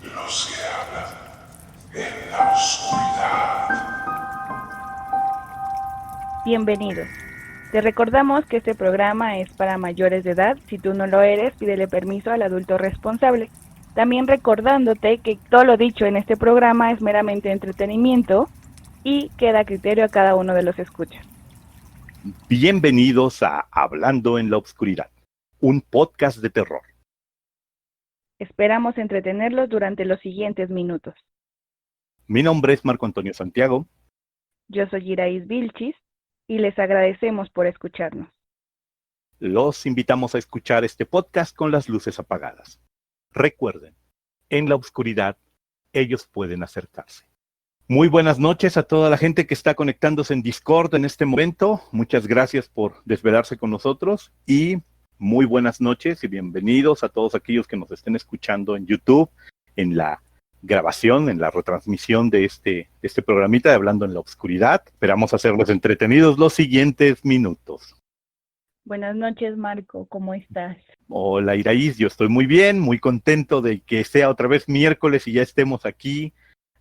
Los que hablan en la oscuridad. Bienvenidos. Te recordamos que este programa es para mayores de edad. Si tú no lo eres, pídele permiso al adulto responsable. También recordándote que todo lo dicho en este programa es meramente entretenimiento y queda a criterio a cada uno de los escuchas. Bienvenidos a Hablando en la Oscuridad, un podcast de terror. Esperamos entretenerlos durante los siguientes minutos. Mi nombre es Marco Antonio Santiago. Yo soy Iraís Vilchis y les agradecemos por escucharnos. Los invitamos a escuchar este podcast con las luces apagadas. Recuerden, en la oscuridad ellos pueden acercarse. Muy buenas noches a toda la gente que está conectándose en Discord en este momento. Muchas gracias por desvelarse con nosotros y muy buenas noches y bienvenidos a todos aquellos que nos estén escuchando en YouTube, en la grabación, en la retransmisión de este programita de Hablando en la Oscuridad. Esperamos hacerlos entretenidos los siguientes minutos. Buenas noches, Marco, ¿cómo estás? Hola, Iraís, yo estoy muy bien, muy contento de que sea otra vez miércoles y ya estemos aquí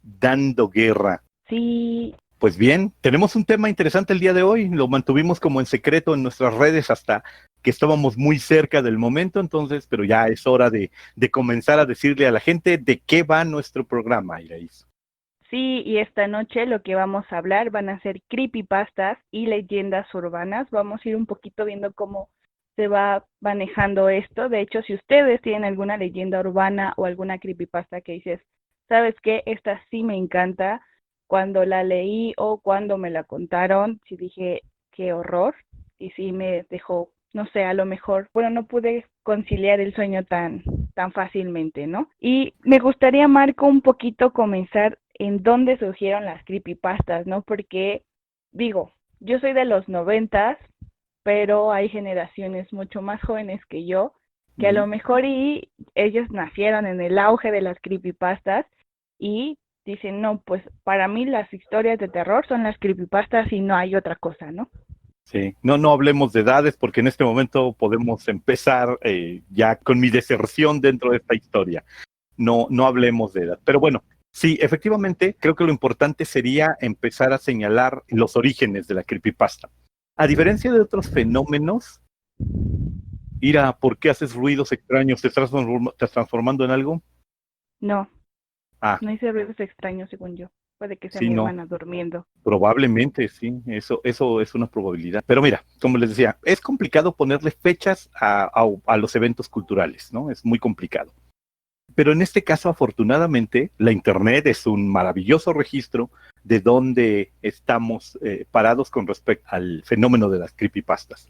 dando guerra. Sí. Pues bien, tenemos un tema interesante el día de hoy, lo mantuvimos como en secreto en nuestras redes hasta que estábamos muy cerca del momento, entonces, pero ya es hora de comenzar a decirle a la gente de qué va nuestro programa, Iraís. Sí, y esta noche lo que vamos a hablar van a ser creepypastas y leyendas urbanas. Vamos a ir un poquito viendo cómo se va manejando esto. De hecho, si ustedes tienen alguna leyenda urbana o alguna creepypasta que dices, ¿sabes qué? Esta sí me encanta. Cuando la leí o cuando me la contaron, sí dije, qué horror. Y sí me dejó, no sé, a lo mejor, bueno, no pude conciliar el sueño tan fácilmente, ¿no? Y me gustaría, Marco, un poquito comenzar en dónde surgieron las creepypastas, ¿no? Porque, digo, yo soy de los 90s, pero hay generaciones mucho más jóvenes que yo, que a lo mejor y ellos nacieron en el auge de las creepypastas y dicen, no, pues para mí las historias de terror son las creepypastas y no hay otra cosa, ¿no? Sí, no hablemos de edades porque en este momento podemos empezar ya con mi deserción dentro de esta historia. No hablemos de edad, pero bueno, sí, efectivamente, creo que lo importante sería empezar a señalar los orígenes de la creepypasta. A diferencia de otros fenómenos, Ira, ¿por qué haces ruidos extraños? ¿Te estás transformando en algo? No, Ah, no hice ruidos extraños según yo. Puede que sea sí, mi no. hermana durmiendo. Probablemente, sí, eso es una probabilidad. Pero mira, como les decía, es complicado ponerle fechas a los eventos culturales, ¿no? Es muy complicado. Pero en este caso, afortunadamente, la Internet es un maravilloso registro de dónde estamos parados con respecto al fenómeno de las creepypastas.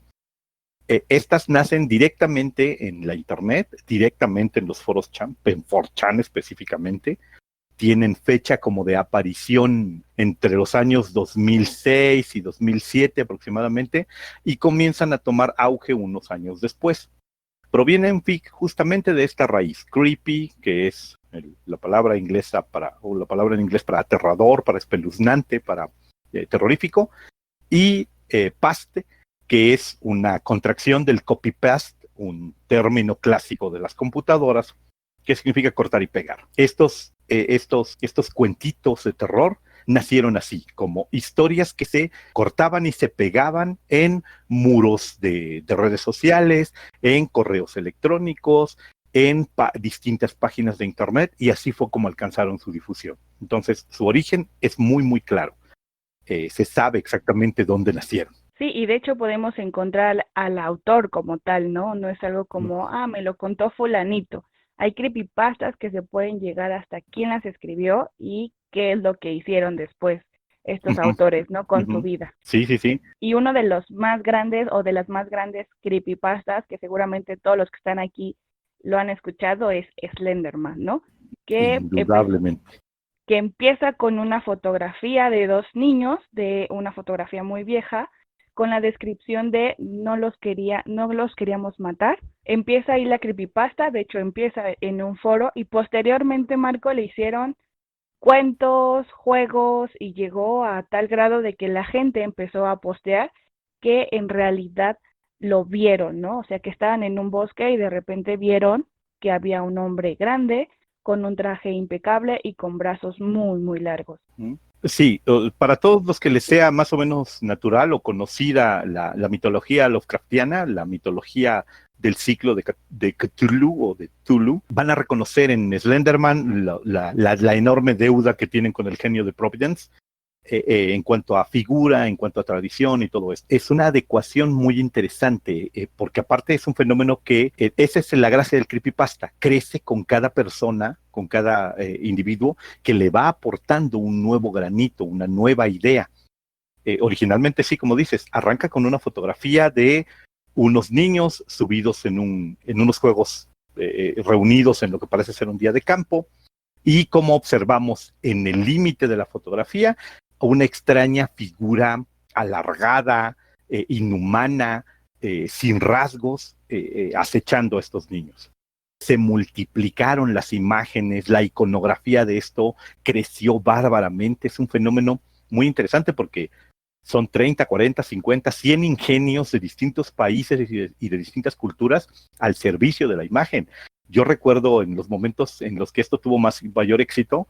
Estas nacen directamente en la Internet, directamente en los foros chan, en 4chan específicamente. Tienen fecha como de aparición entre los años 2006 y 2007 aproximadamente, y comienzan a tomar auge unos años después. Provienen justamente de esta raíz, creepy, que es la palabra inglesa o la palabra en inglés para aterrador, para espeluznante, para terrorífico, y paste, que es una contracción del copy-paste, un término clásico de las computadoras, que significa cortar y pegar. Estos cuentitos de terror nacieron así, como historias que se cortaban y se pegaban en muros de redes sociales, en correos electrónicos, en distintas páginas de internet, y así fue como alcanzaron su difusión. Entonces, su origen es muy, muy claro. Se sabe exactamente dónde nacieron. Sí, y de hecho podemos encontrar al autor como tal, ¿no? No es algo como, me lo contó fulanito. Hay creepypastas que se pueden llegar hasta quién las escribió y qué es lo que hicieron después estos autores, ¿no? Con su vida. Sí, sí, sí. Y uno de los más grandes o de las más grandes creepypastas que seguramente todos los que están aquí lo han escuchado es Slenderman, ¿no? Indudablemente. Que empieza con una fotografía de dos niños, de una fotografía muy vieja, con la descripción de no los queríamos matar. Empieza ahí la creepypasta, de hecho empieza en un foro y posteriormente, Marco, le hicieron cuentos, juegos y llegó a tal grado de que la gente empezó a postear que en realidad lo vieron, ¿no? O sea, que estaban en un bosque y de repente vieron que había un hombre grande con un traje impecable y con brazos muy, muy largos. Sí, para todos los que les sea más o menos natural o conocida la mitología Lovecraftiana, la mitología del ciclo de Cthulhu o de Tulu, van a reconocer en Slenderman la enorme deuda que tienen con el genio de Providence, en cuanto a figura, en cuanto a tradición y todo esto. Es una adecuación muy interesante, porque aparte es un fenómeno que, esa es la gracia del creepypasta, crece con cada persona, con cada individuo, que le va aportando un nuevo granito, una nueva idea. Originalmente, sí, como dices, arranca con una fotografía de unos niños subidos en unos juegos, reunidos en lo que parece ser un día de campo, y como observamos en el límite de la fotografía una extraña figura alargada, inhumana, sin rasgos, acechando a estos niños. Se multiplicaron las imágenes, la iconografía de esto creció bárbaramente. Es un fenómeno muy interesante porque son 30, 40, 50, 100 ingenios de distintos países y de distintas culturas al servicio de la imagen. Yo recuerdo en los momentos en los que esto tuvo mayor éxito,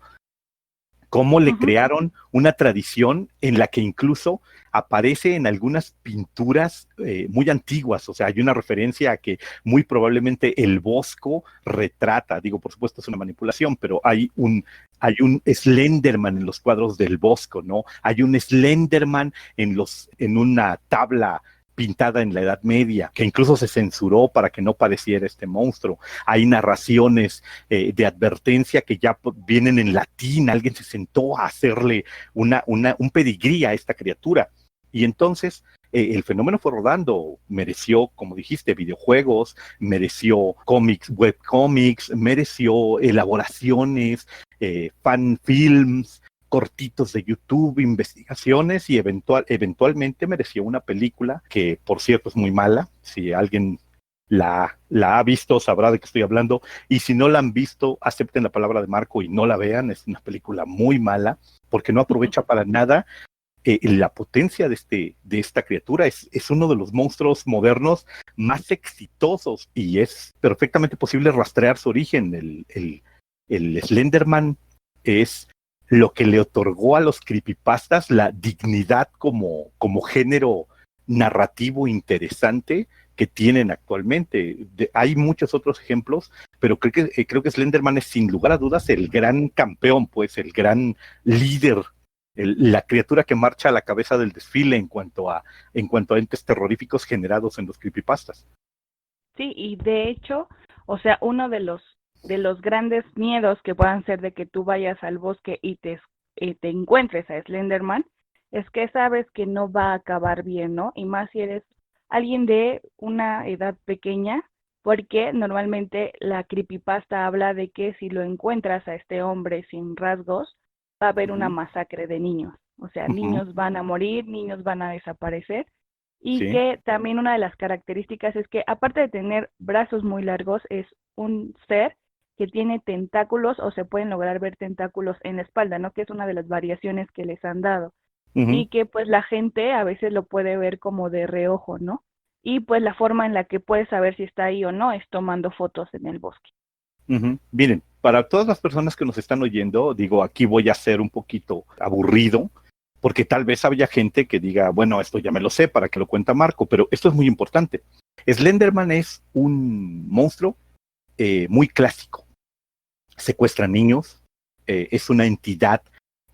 cómo le crearon una tradición en la que incluso aparece en algunas pinturas muy antiguas. O sea, hay una referencia a que muy probablemente el Bosco retrata, digo, por supuesto es una manipulación, pero hay un Slenderman en los cuadros del Bosco, ¿no? Hay un Slenderman en una tabla pintada en la Edad Media, que incluso se censuró para que no pareciera este monstruo. Hay narraciones de advertencia que ya vienen en latín. Alguien se sentó a hacerle un pedigrí a esta criatura. Y entonces el fenómeno fue rodando, mereció, como dijiste, videojuegos, mereció cómics, webcómics, mereció elaboraciones, fan films, cortitos de YouTube, investigaciones, y eventualmente mereció una película que, por cierto, es muy mala. Si alguien la ha visto, sabrá de qué estoy hablando, y si no la han visto, acepten la palabra de Marco y no la vean. Es una película muy mala porque no aprovecha para nada la potencia de esta criatura. Es uno de los monstruos modernos más exitosos y es perfectamente posible rastrear su origen. El Slenderman es lo que le otorgó a los creepypastas la dignidad como género narrativo interesante que tienen actualmente. Hay muchos otros ejemplos, pero creo que Slenderman es sin lugar a dudas el gran campeón, pues el gran líder, la criatura que marcha a la cabeza del desfile en cuanto a entes terroríficos generados en los creepypastas. Sí, y de hecho, o sea, uno de los grandes miedos que puedan ser de que tú vayas al bosque y te encuentres a Slenderman, es que sabes que no va a acabar bien, ¿no? Y más si eres alguien de una edad pequeña, porque normalmente la creepypasta habla de que si lo encuentras a este hombre sin rasgos, va a haber una masacre de niños. O sea, niños van a morir, niños van a desaparecer. Y Sí. que también una de las características es que, aparte de tener brazos muy largos, es un ser que tiene tentáculos, o se pueden lograr ver tentáculos en la espalda, ¿no? Que es una de las variaciones que les han dado. Y que pues la gente a veces lo puede ver como de reojo, ¿no? Y pues la forma en la que puedes saber si está ahí o no es tomando fotos en el bosque. Miren, para todas las personas que nos están oyendo, digo, aquí voy a ser un poquito aburrido, porque tal vez había gente que diga, bueno, esto ya me lo sé, ¿para qué lo cuenta Marco? Pero esto es muy importante. Slenderman es un monstruo muy clásico. Secuestra niños, es una entidad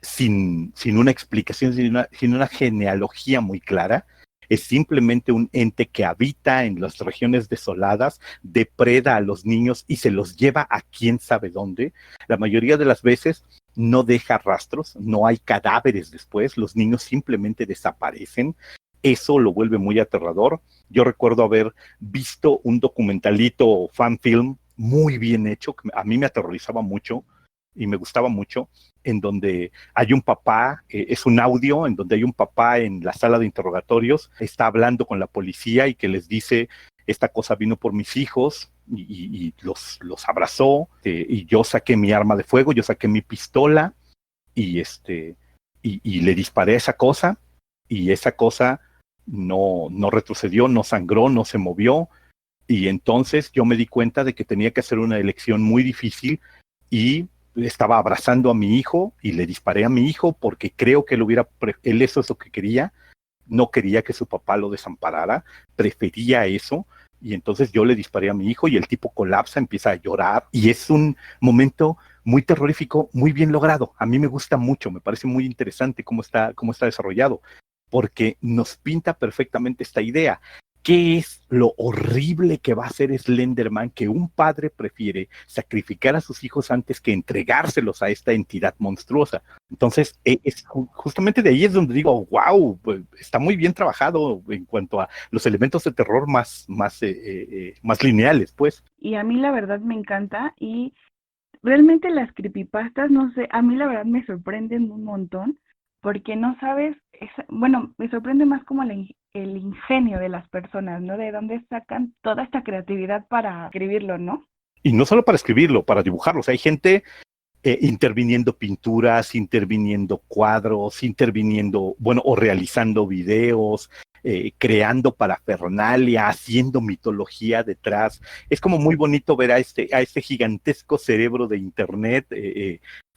sin una explicación, sin una genealogía muy clara. Es simplemente un ente que habita en las regiones desoladas, depreda a los niños y se los lleva a quién sabe dónde. La mayoría de las veces no deja rastros, no hay cadáveres después, los niños simplemente desaparecen. Eso lo vuelve muy aterrador. Yo recuerdo haber visto un documentalito fan film muy bien hecho, que a mí me aterrorizaba mucho y me gustaba mucho, en donde hay un papá, es un audio en donde hay un papá en la sala de interrogatorios, está hablando con la policía y que les dice, esta cosa vino por mis hijos y los abrazó, y yo saqué mi arma de fuego, yo saqué mi pistola y le disparé a esa cosa, y esa cosa no retrocedió, no sangró, no se movió. Y entonces yo me di cuenta de que tenía que hacer una elección muy difícil y estaba abrazando a mi hijo y le disparé a mi hijo porque creo que él eso es lo que quería, no quería que su papá lo desamparara, prefería eso, y entonces yo le disparé a mi hijo y el tipo colapsa, empieza a llorar, y es un momento muy terrorífico, muy bien logrado. A mí me gusta mucho, me parece muy interesante cómo está desarrollado, porque nos pinta perfectamente esta idea. ¿Qué es lo horrible que va a hacer Slenderman, que un padre prefiere sacrificar a sus hijos antes que entregárselos a esta entidad monstruosa? Entonces, justamente de ahí es donde digo, wow, pues, está muy bien trabajado en cuanto a los elementos de terror más lineales, pues. Y a mí la verdad me encanta, y realmente las creepypastas, no sé, a mí la verdad me sorprenden un montón, porque no sabes, bueno, me sorprende más como el ingenio de las personas, ¿no? De dónde sacan toda esta creatividad para escribirlo, ¿no? Y no solo para escribirlo, para dibujarlo. O sea, hay gente interviniendo pinturas, interviniendo cuadros, o realizando videos, creando parafernalia, haciendo mitología detrás. Es como muy bonito ver a este gigantesco cerebro de internet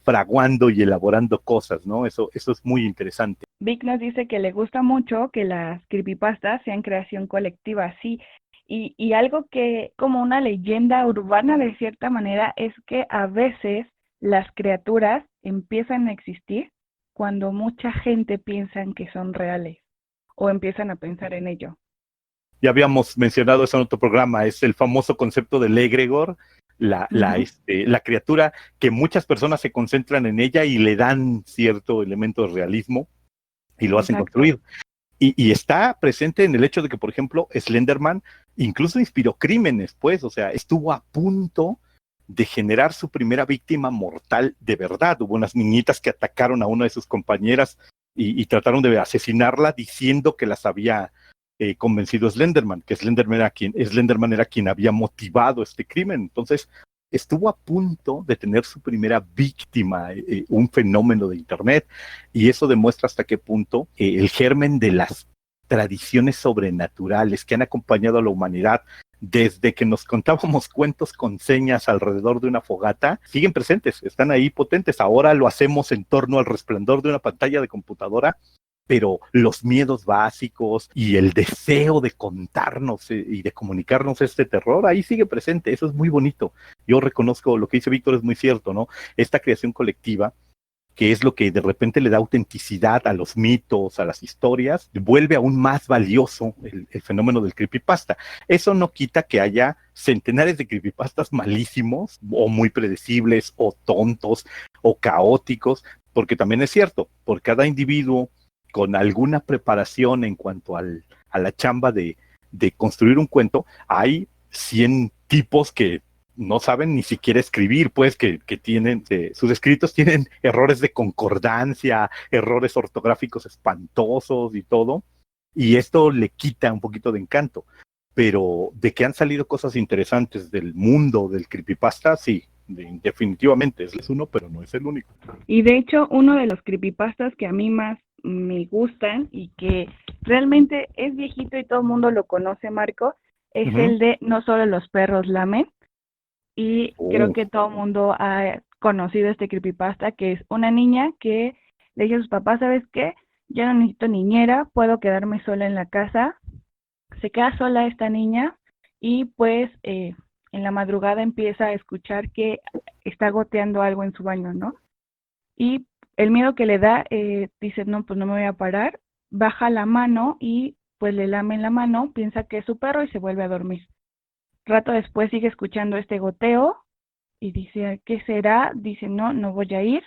fraguando y elaborando cosas, ¿no? Eso es muy interesante. Vic nos dice que le gusta mucho que las creepypastas sean creación colectiva, sí. Y algo que como una leyenda urbana de cierta manera es que a veces las criaturas empiezan a existir cuando mucha gente piensa en que son reales o empiezan a pensar en ello. Ya habíamos mencionado eso en otro programa, es el famoso concepto del egregor, la criatura que muchas personas se concentran en ella y le dan cierto elemento de realismo y lo hacen construir. Y está presente en el hecho de que, por ejemplo, Slenderman incluso inspiró crímenes, pues, o sea, estuvo a punto de generar su primera víctima mortal de verdad. Hubo unas niñitas que atacaron a una de sus compañeras y trataron de asesinarla diciendo que las había convencido Slenderman, que Slenderman era quien había motivado este crimen. Entonces, estuvo a punto de tener su primera víctima, un fenómeno de Internet, y eso demuestra hasta qué punto el germen de las tradiciones sobrenaturales que han acompañado a la humanidad desde que nos contábamos cuentos con señas alrededor de una fogata, siguen presentes, están ahí potentes. Ahora lo hacemos en torno al resplandor de una pantalla de computadora, pero los miedos básicos y el deseo de contarnos y de comunicarnos este terror, ahí sigue presente. Eso es muy bonito. Yo reconozco lo que dice Víctor, es muy cierto, ¿no? Esta creación colectiva, que es lo que de repente le da autenticidad a los mitos, a las historias, vuelve aún más valioso el fenómeno del creepypasta. Eso no quita que haya centenares de creepypastas malísimos, o muy predecibles, o tontos, o caóticos, porque también es cierto, por cada individuo con alguna preparación en cuanto a la chamba de construir un cuento, hay 100 tipos que no saben ni siquiera escribir, pues, que tienen, sus escritos tienen errores de concordancia, errores ortográficos espantosos y todo, y esto le quita un poquito de encanto. Pero de que han salido cosas interesantes del mundo del creepypasta, sí, definitivamente es uno, pero no es el único. Y de hecho, uno de los creepypastas que a mí más me gustan y que realmente es viejito y todo el mundo lo conoce, Marco, es el de No solo los perros lamen. Y creo que todo el mundo ha conocido este creepypasta, que es una niña que le dice a sus papás, ¿sabes qué? Ya no necesito niñera, puedo quedarme sola en la casa. Se queda sola esta niña y pues en la madrugada empieza a escuchar que está goteando algo en su baño, ¿no? Y el miedo que le da, dice, no, pues no me voy a parar, baja la mano y pues le lame la mano, piensa que es su perro y se vuelve a dormir. Rato después sigue escuchando este goteo y dice, ¿qué será? Dice, no, no voy a ir.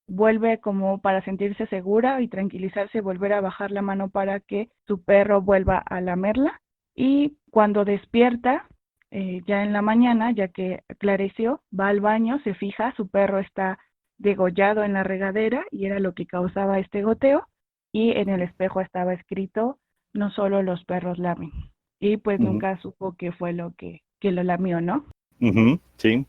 Vuelve como para sentirse segura y tranquilizarse, volver a bajar la mano para que su perro vuelva a lamerla. Y cuando despierta, ya en la mañana, ya que aclareció, va al baño, se fija, su perro está degollado en la regadera y era lo que causaba este goteo. Y en el espejo estaba escrito, no solo los perros lamen. Y pues nunca supo qué fue lo que lo lamió, ¿no? Sí.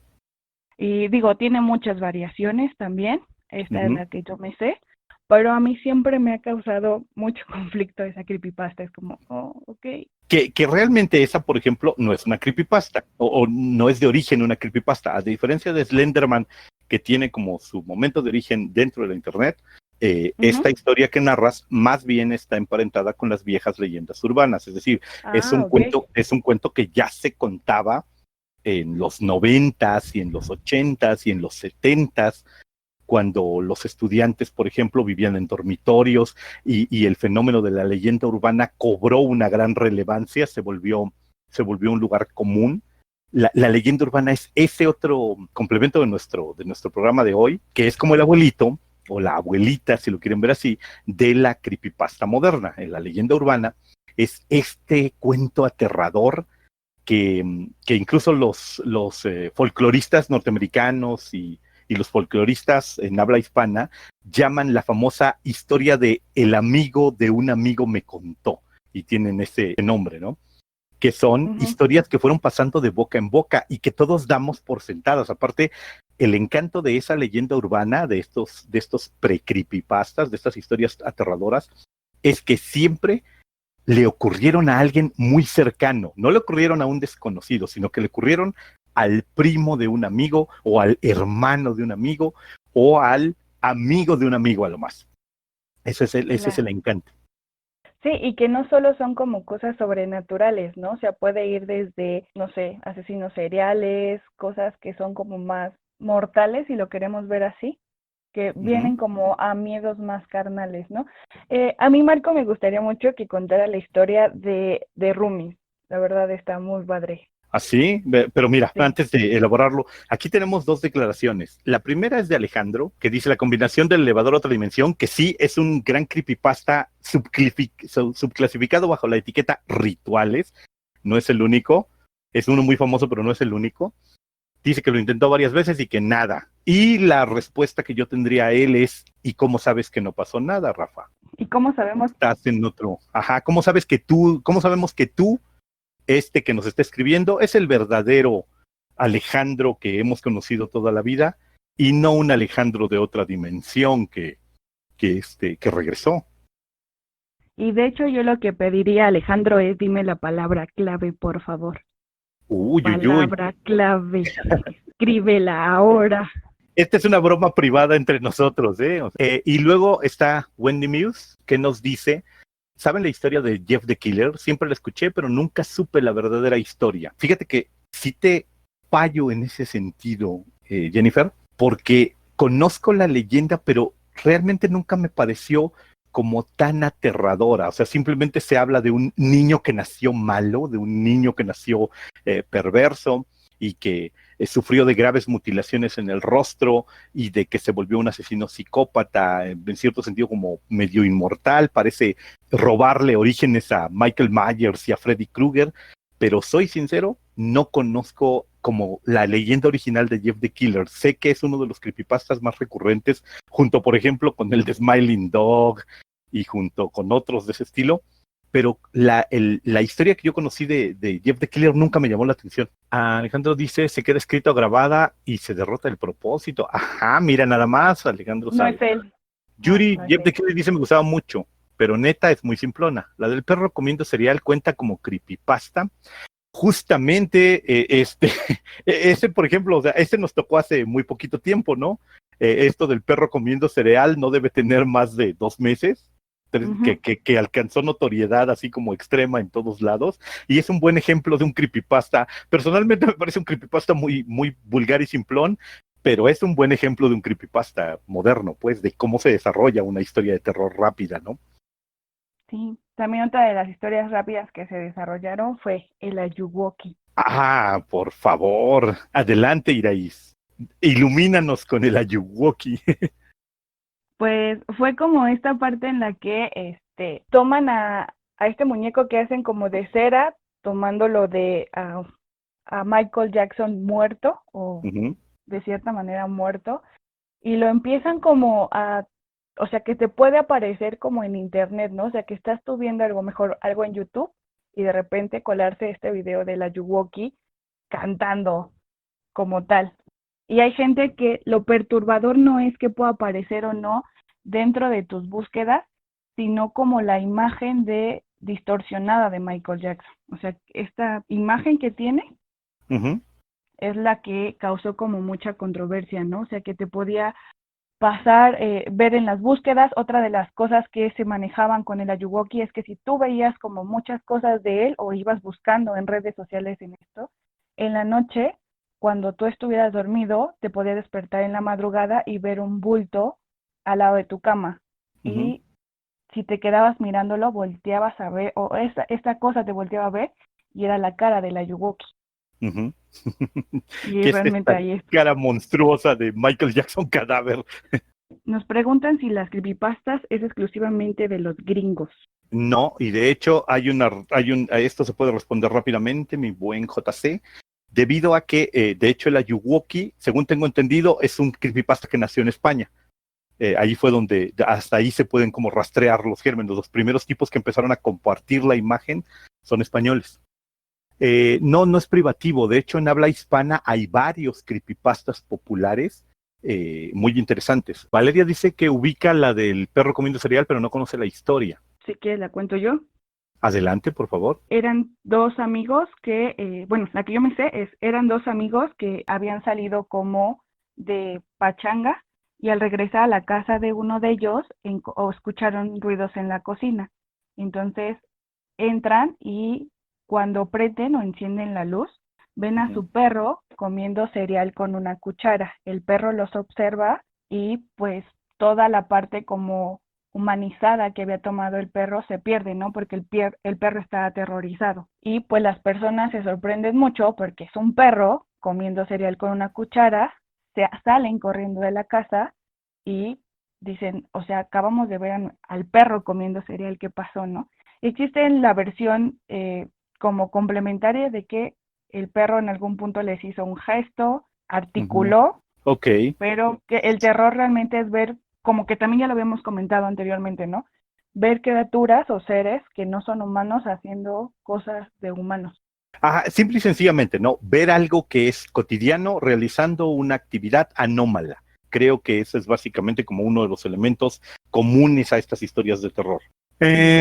Y digo, tiene muchas variaciones también, esta es la que yo me sé, pero a mí siempre me ha causado mucho conflicto esa creepypasta, es como, oh, ok. Que realmente esa, por ejemplo, no es una creepypasta, o no es de origen una creepypasta, a diferencia de Slenderman, que tiene como su momento de origen dentro de la internet, esta historia que narras más bien está emparentada con las viejas leyendas urbanas, es decir, es un cuento que ya se contaba en los 90s y en los 80s y en los 70s, cuando los estudiantes, por ejemplo, vivían en dormitorios y el fenómeno de la leyenda urbana cobró una gran relevancia, se volvió un lugar común. La leyenda urbana es ese otro complemento de nuestro programa de hoy, que es como el abuelito o la abuelita, si lo quieren ver así, de la creepypasta moderna. En la leyenda urbana es este cuento aterrador que incluso los folcloristas norteamericanos y los folcloristas en habla hispana llaman la famosa historia de el amigo de un amigo me contó, y tienen ese nombre, ¿no? Que son historias que fueron pasando de boca en boca y que todos damos por sentadas. Aparte, el encanto de esa leyenda urbana, de estos pre-creepypastas, de estas historias aterradoras, es que siempre le ocurrieron a alguien muy cercano, no le ocurrieron a un desconocido, sino que le ocurrieron al primo de un amigo, o al hermano de un amigo, o al amigo de un amigo a lo más. Ese es el encanto. Sí, y que no solo son como cosas sobrenaturales, ¿no? O sea, puede ir desde, no sé, asesinos seriales, cosas que son como más mortales, si lo queremos ver así, que vienen como a miedos más carnales, ¿no? A mí, Marco, me gustaría mucho que contara la historia de Rumi. La verdad está muy padre. Así, pero mira, Sí. antes de elaborarlo, aquí tenemos dos declaraciones. La primera es de Alejandro, que dice la combinación del elevador a otra dimensión, que sí es un gran creepypasta subclasificado bajo la etiqueta rituales. No es el único, es uno muy famoso, pero no es el único. Dice que lo intentó varias veces y que nada. Y la respuesta que yo tendría a él es, ¿y cómo sabes que no pasó nada, Rafa? ¿Y cómo sabemos? Estás en otro. Ajá, ¿cómo sabemos que tú, que nos está escribiendo, es el verdadero Alejandro que hemos conocido toda la vida y no un Alejandro de otra dimensión que regresó? Y de hecho yo lo que pediría, Alejandro, es dime la palabra clave, por favor. Palabra clave. Escríbela ahora. Esta es una broma privada entre nosotros, ¿eh? Y luego está Wendy Muse, que nos dice, ¿saben la historia de Jeff the Killer? Siempre la escuché, pero nunca supe la verdadera historia. Fíjate que sí te fallo en ese sentido, Jennifer, porque conozco la leyenda, pero realmente nunca me pareció como tan aterradora. O sea, simplemente se habla de un niño que nació malo, de un niño que nació perverso y que sufrió de graves mutilaciones en el rostro y de que se volvió un asesino psicópata, en cierto sentido como medio inmortal, parece robarle orígenes a Michael Myers y a Freddy Krueger, pero soy sincero, no conozco como la leyenda original de Jeff the Killer. Sé que es uno de los creepypastas más recurrentes, junto por ejemplo con el de Smiling Dog y junto con otros de ese estilo, pero la historia que yo conocí de Jeff the Killer nunca me llamó la atención. Alejandro dice, se queda escrita o grabada y se derrota el propósito. Ajá, mira nada más, Alejandro sabe. No es él. Yuri, No es Jeff the él. Killer dice, me gustaba mucho, pero neta es muy simplona. La del perro comiendo cereal cuenta como creepypasta. Justamente, ese, por ejemplo, o sea, nos tocó hace muy poquito tiempo, ¿no? Esto del perro comiendo cereal no debe tener más de 2 meses. Que alcanzó notoriedad así como extrema en todos lados, y es un buen ejemplo de un creepypasta. Personalmente me parece un creepypasta muy, muy vulgar y simplón, pero es un buen ejemplo de un creepypasta moderno, pues, de cómo se desarrolla una historia de terror rápida, ¿no? Sí, también otra de las historias rápidas que se desarrollaron fue el Ayuwoki. Por favor, adelante, Iraís. Ilumínanos con el Ayuwoki. Pues fue como esta parte en la que toman a este muñeco que hacen como de cera, tomándolo de a Michael Jackson muerto, o de cierta manera muerto, y lo empiezan como o sea, que te puede aparecer como en internet, ¿no? O sea, que estás tú viendo algo en YouTube, y de repente colarse este video de la Ayuwoki cantando como tal. Y hay gente que lo perturbador no es que pueda aparecer o no dentro de tus búsquedas, sino como la imagen distorsionada de Michael Jackson. O sea, esta imagen que tiene es la que causó como mucha controversia, ¿no? O sea, que te podía pasar, ver en las búsquedas. Otra de las cosas que se manejaban con el Ayuwoki es que si tú veías como muchas cosas de él o ibas buscando en redes sociales en esto, en la noche, cuando tú estuvieras dormido, te podía despertar en la madrugada y ver un bulto al lado de tu cama. Y si te quedabas mirándolo, volteabas a ver, o esta cosa te volteaba a ver, y era la cara del Ayuwoki. Ujú. Y ¿Qué es realmente esta ahí es. cara monstruosa de Michael Jackson cadáver? Nos preguntan si las creepypastas es exclusivamente de los gringos. No, y de hecho a esto se puede responder rápidamente, mi buen JC, debido a que, de hecho, el Ayuwoki, según tengo entendido, es un creepypasta que nació en España. Ahí fue donde, hasta ahí se pueden como rastrear los gérmenes. Los primeros tipos que empezaron a compartir la imagen son españoles. No es privativo. De hecho, en habla hispana hay varios creepypastas populares muy interesantes. Valeria dice que ubica la del perro comiendo cereal, pero no conoce la historia. Si quieres la cuento yo. Adelante, por favor. Eran dos amigos que, bueno, la que yo me sé eran dos amigos que habían salido como de pachanga y al regresar a la casa de uno de ellos escucharon ruidos en la cocina. Entonces entran y cuando prenden o encienden la luz, ven a su perro comiendo cereal con una cuchara. El perro los observa y pues toda la parte como humanizada que había tomado el perro se pierde, ¿no? Porque el perro está aterrorizado. Y pues las personas se sorprenden mucho porque es un perro comiendo cereal con una cuchara, salen corriendo de la casa y dicen, o sea, acabamos de ver al perro comiendo cereal, ¿qué pasó, no? Existe la versión como complementaria de que el perro en algún punto les hizo un gesto, articuló, Ok. pero que el terror realmente es ver, como que también ya lo habíamos comentado anteriormente, ¿no? Ver criaturas o seres que no son humanos haciendo cosas de humanos. Ajá, simple y sencillamente, ¿no? Ver algo que es cotidiano realizando una actividad anómala. Creo que ese es básicamente como uno de los elementos comunes a estas historias de terror.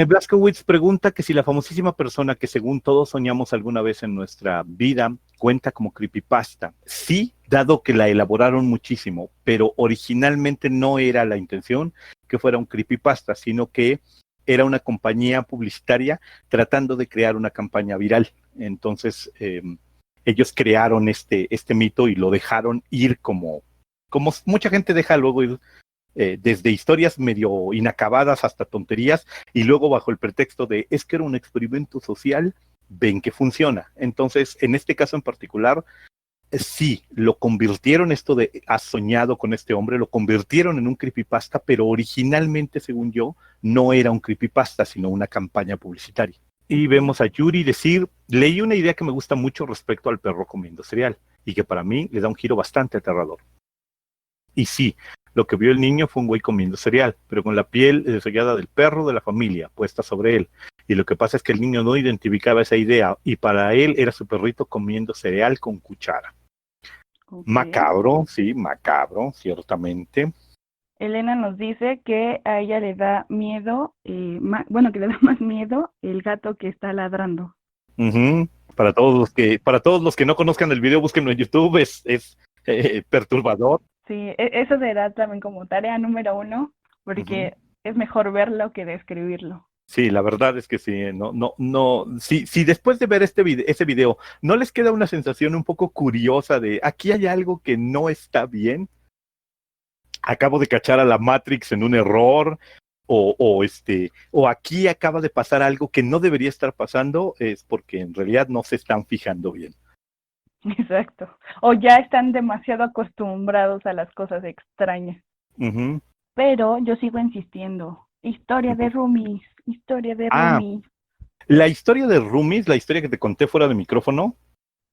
Blaskowitz pregunta que si la famosísima persona que según todos soñamos alguna vez en nuestra vida cuenta como creepypasta. Sí, dado que la elaboraron muchísimo, pero originalmente no era la intención que fuera un creepypasta, sino que era una compañía publicitaria tratando de crear una campaña viral. Entonces, ellos crearon este mito y lo dejaron ir como mucha gente deja luego ir desde historias medio inacabadas hasta tonterías, y luego bajo el pretexto de es que era un experimento social, ven que funciona. Entonces, en este caso en particular, sí, lo convirtieron esto de has soñado con este hombre, lo convirtieron en un creepypasta, pero originalmente, según yo, no era un creepypasta, sino una campaña publicitaria. Y vemos a Yuri decir, leí una idea que me gusta mucho respecto al perro comiendo cereal, y que para mí le da un giro bastante aterrador. Y sí, lo que vio el niño fue un güey comiendo cereal, pero con la piel desollada del perro de la familia puesta sobre él. Y lo que pasa es que el niño no identificaba esa idea, y para él era su perrito comiendo cereal con cuchara. Okay. Macabro, sí, macabro, ciertamente. Elena nos dice que a ella le da miedo, que le da más miedo el gato que está ladrando. Para todos los que no conozcan el video, búsquenlo en YouTube, es perturbador. Sí, eso será también como tarea número 1, porque es mejor verlo que describirlo. Sí, la verdad es que sí, si después de ver ese video no les queda una sensación un poco curiosa de aquí hay algo que no está bien, acabo de cachar a la Matrix en un error, o aquí acaba de pasar algo que no debería estar pasando, es porque en realidad no se están fijando bien. Exacto. O ya están demasiado acostumbrados a las cosas extrañas. Pero yo sigo insistiendo. Historia de roomies, historia de roomies. La historia de roomies, la historia que te conté fuera de micrófono.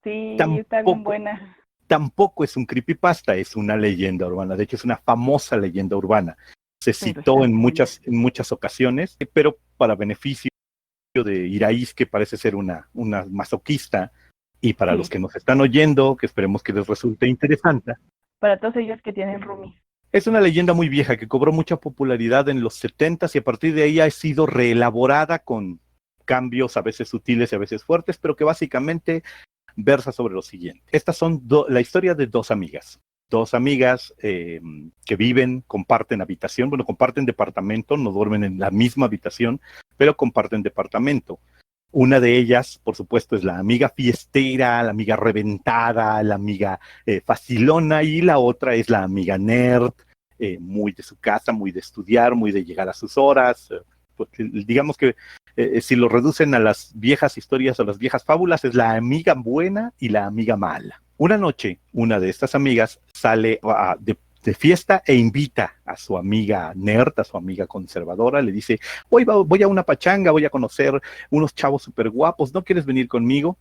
Sí, está bien buena. Tampoco es un creepypasta, es una leyenda urbana. De hecho, es una famosa leyenda urbana. Se citó en muchas ocasiones, pero para beneficio de Iraís, que parece ser una masoquista, y para los que nos están oyendo, que esperemos que les resulte interesante. Para todos ellos que tienen roomies. Es una leyenda muy vieja que cobró mucha popularidad en los 70s y a partir de ahí ha sido reelaborada con cambios a veces sutiles y a veces fuertes, pero que básicamente versa sobre lo siguiente. Estas son la historia de dos amigas. Dos amigas que viven, comparten habitación, bueno, comparten departamento, no duermen en la misma habitación, pero comparten departamento. Una de ellas, por supuesto, es la amiga fiestera, la amiga reventada, la amiga facilona, y la otra es la amiga nerd, muy de su casa, muy de estudiar, muy de llegar a sus horas. Pues, digamos que si lo reducen a las viejas historias o las viejas fábulas, es la amiga buena y la amiga mala. Una noche, una de estas amigas sale de fiesta e invita a su amiga nerd, a su amiga conservadora, le dice, voy a una pachanga, voy a conocer unos chavos súper guapos, ¿no quieres venir conmigo?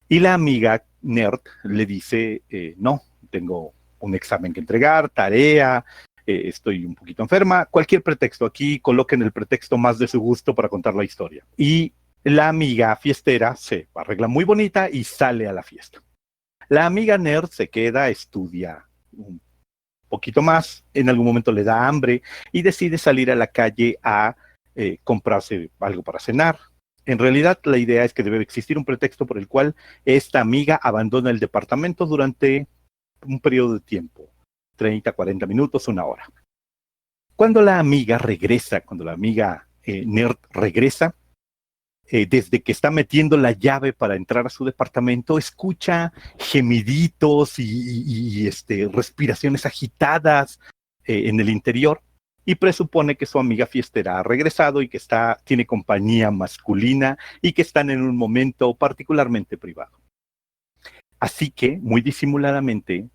Y la amiga nerd le dice, no, tengo un examen que entregar, tarea, estoy un poquito enferma, cualquier pretexto, aquí coloquen el pretexto más de su gusto para contar la historia. Y la amiga fiestera se arregla muy bonita y sale a la fiesta. La amiga nerd se queda, estudia un poquito más, en algún momento le da hambre y decide salir a la calle a comprarse algo para cenar. En realidad, la idea es que debe existir un pretexto por el cual esta amiga abandona el departamento durante un periodo de tiempo, 30, 40 minutos, una hora. Cuando la amiga nerd regresa, desde que está metiendo la llave para entrar a su departamento, escucha gemiditos y respiraciones agitadas en el interior, y presupone que su amiga fiestera ha regresado y que tiene compañía masculina y que están en un momento particularmente privado. Así que, muy disimuladamente,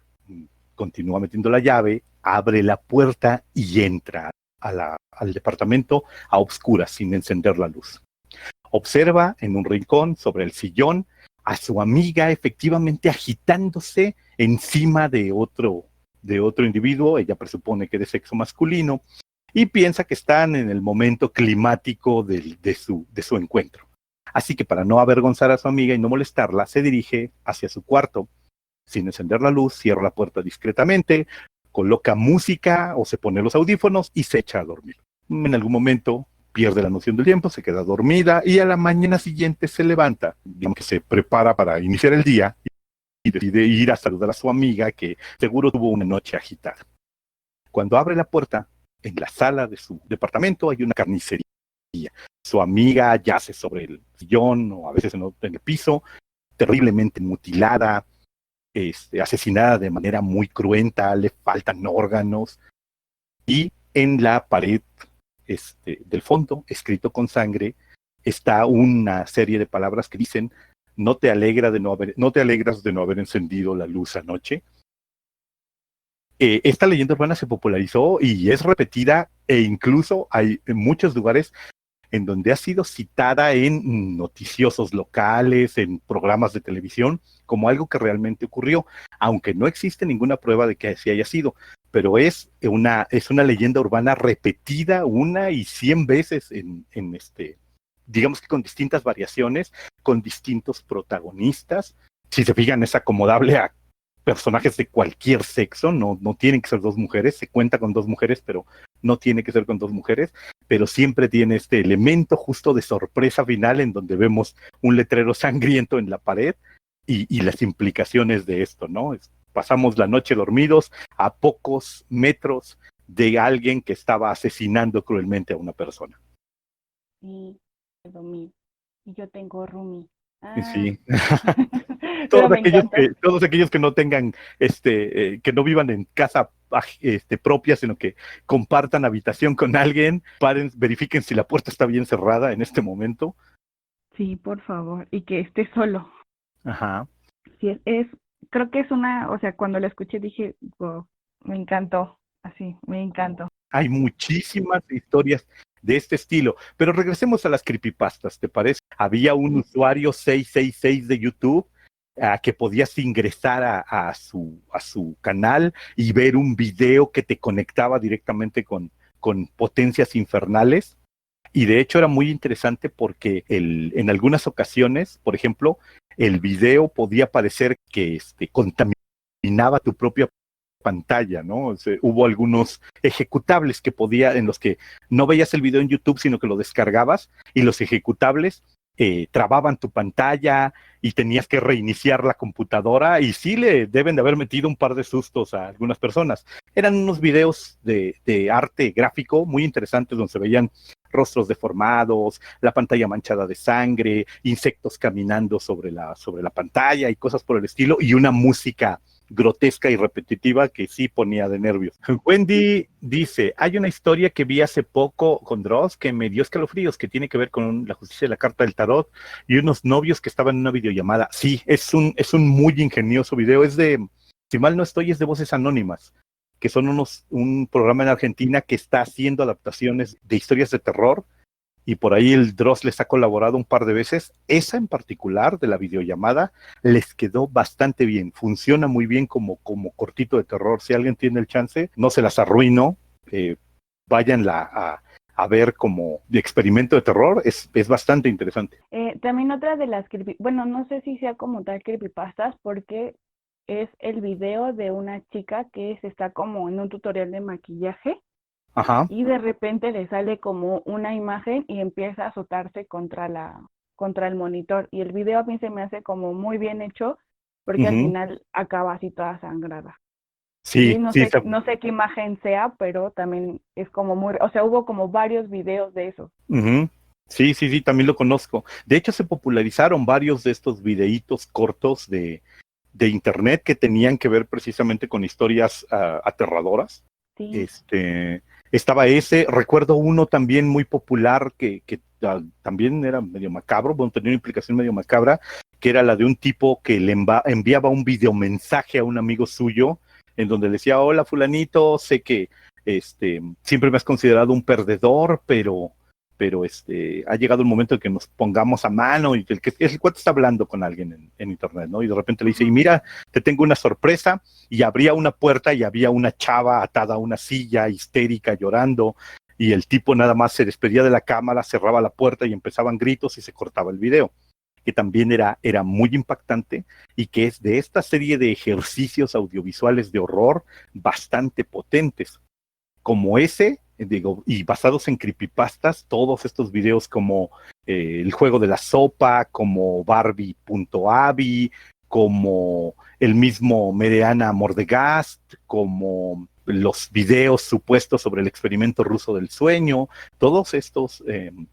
continúa metiendo la llave, abre la puerta y entra al departamento a obscuras, sin encender la luz. Observa en un rincón, sobre el sillón, a su amiga efectivamente agitándose encima de otro individuo. Ella presupone que de sexo masculino y piensa que están en el momento climático de su encuentro. Así que, para no avergonzar a su amiga y no molestarla, se dirige hacia su cuarto sin encender la luz, cierra la puerta discretamente, coloca música o se pone los audífonos y se echa a dormir. En algún momento pierde la noción del tiempo, se queda dormida y a la mañana siguiente se levanta, digamos que se prepara para iniciar el día y decide ir a saludar a su amiga, que seguro tuvo una noche agitada. Cuando abre la puerta, en la sala de su departamento hay una carnicería. Su amiga yace sobre el sillón o a veces en el piso, terriblemente mutilada, asesinada de manera muy cruenta, le faltan órganos, y en la pared del fondo, escrito con sangre, está una serie de palabras que dicen: no te alegras de no haber encendido la luz anoche. Esta leyenda urbana se popularizó y es repetida, e incluso hay en muchos lugares en donde ha sido citada en noticiosos locales, en programas de televisión, como algo que realmente ocurrió, aunque no existe ninguna prueba de que así haya sido, pero es una leyenda urbana repetida 1 y 100 veces digamos que con distintas variaciones, con distintos protagonistas. Si se fijan, es acomodable a personajes de cualquier sexo, no tienen que ser 2 mujeres, se cuenta con 2 mujeres, pero no tiene que ser con 2 mujeres, pero siempre tiene este elemento justo de sorpresa final en donde vemos un letrero sangriento en la pared y las implicaciones de esto, ¿no? Pasamos la noche dormidos a pocos metros de alguien que estaba asesinando cruelmente a una persona. Sí, dormir. Y yo tengo roomie. Sí. Pero todos aquellos que no tengan, que no vivan en casa propia, sino que compartan habitación con alguien, verifiquen si la puerta está bien cerrada en este momento. Sí, por favor, y que esté solo. Ajá. Sí, creo que es o sea, cuando la escuché dije, wow, me encantó, así, me encantó. Hay muchísimas historias de este estilo, pero regresemos a las creepypastas, ¿te parece? Había un usuario 666 de YouTube que podías ingresar a su canal y ver un video que te conectaba directamente con potencias infernales, y de hecho era muy interesante porque en algunas ocasiones, por ejemplo, el video podía parecer que contaminaba tu propia pantalla, ¿no? O sea, hubo algunos ejecutables en los que no veías el video en YouTube, sino que lo descargabas, y los ejecutables trababan tu pantalla y tenías que reiniciar la computadora y sí le deben de haber metido un par de sustos a algunas personas. Eran unos videos de arte gráfico muy interesantes donde se veían rostros deformados, la pantalla manchada de sangre, insectos caminando sobre la pantalla y cosas por el estilo, y una música grotesca y repetitiva que sí ponía de nervios. Wendy dice, hay una historia que vi hace poco con Dross que me dio escalofríos, que tiene que ver con la justicia de la carta del tarot y unos novios que estaban en una videollamada. Sí, es un muy ingenioso video, es de, si mal no estoy, es de Voces Anónimas, que son un programa en Argentina que está haciendo adaptaciones de historias de terror, y por ahí el Dross les ha colaborado un par de veces. Esa en particular de la videollamada les quedó bastante bien, funciona muy bien como cortito de terror. Si alguien tiene el chance, no se las arruino, váyanla a ver como de experimento de terror, es bastante interesante. También otra de las bueno, no sé si sea como tal creepypastas, porque es el video de una chica que se está como en un tutorial de maquillaje. Ajá. Y de repente le sale como una imagen y empieza a azotarse contra el monitor. Y el video a mí se me hace como muy bien hecho, porque al final acaba así toda sangrada. Y Sí, sí, no sé qué imagen sea, pero también es como muy, o sea, hubo como varios videos de eso. Sí, sí, sí, también lo conozco. De hecho, se popularizaron varios de estos videitos cortos de internet que tenían que ver precisamente con historias aterradoras. Sí. Estaba ese, recuerdo uno también muy popular que también era medio macabro, bueno, tenía una implicación medio macabra, que era la de un tipo que le enviaba un videomensaje a un amigo suyo, en donde le decía, hola fulanito, sé que siempre me has considerado un perdedor, pero ha llegado el momento de que nos pongamos a mano, y el cuate está hablando con alguien en internet, ¿no? Y de repente le dice, y mira, te tengo una sorpresa, y abría una puerta y había una chava atada a una silla, histérica, llorando, y el tipo nada más se despedía de la cámara, cerraba la puerta y empezaban gritos y se cortaba el video, que también era muy impactante, y que es de esta serie de ejercicios audiovisuales de horror bastante potentes, como ese, digo, y basados en creepypastas, todos estos videos como el juego de la sopa, como Barbie.avi, como el mismo Mereana Mordegast, como los videos supuestos sobre el experimento ruso del sueño, todos estos,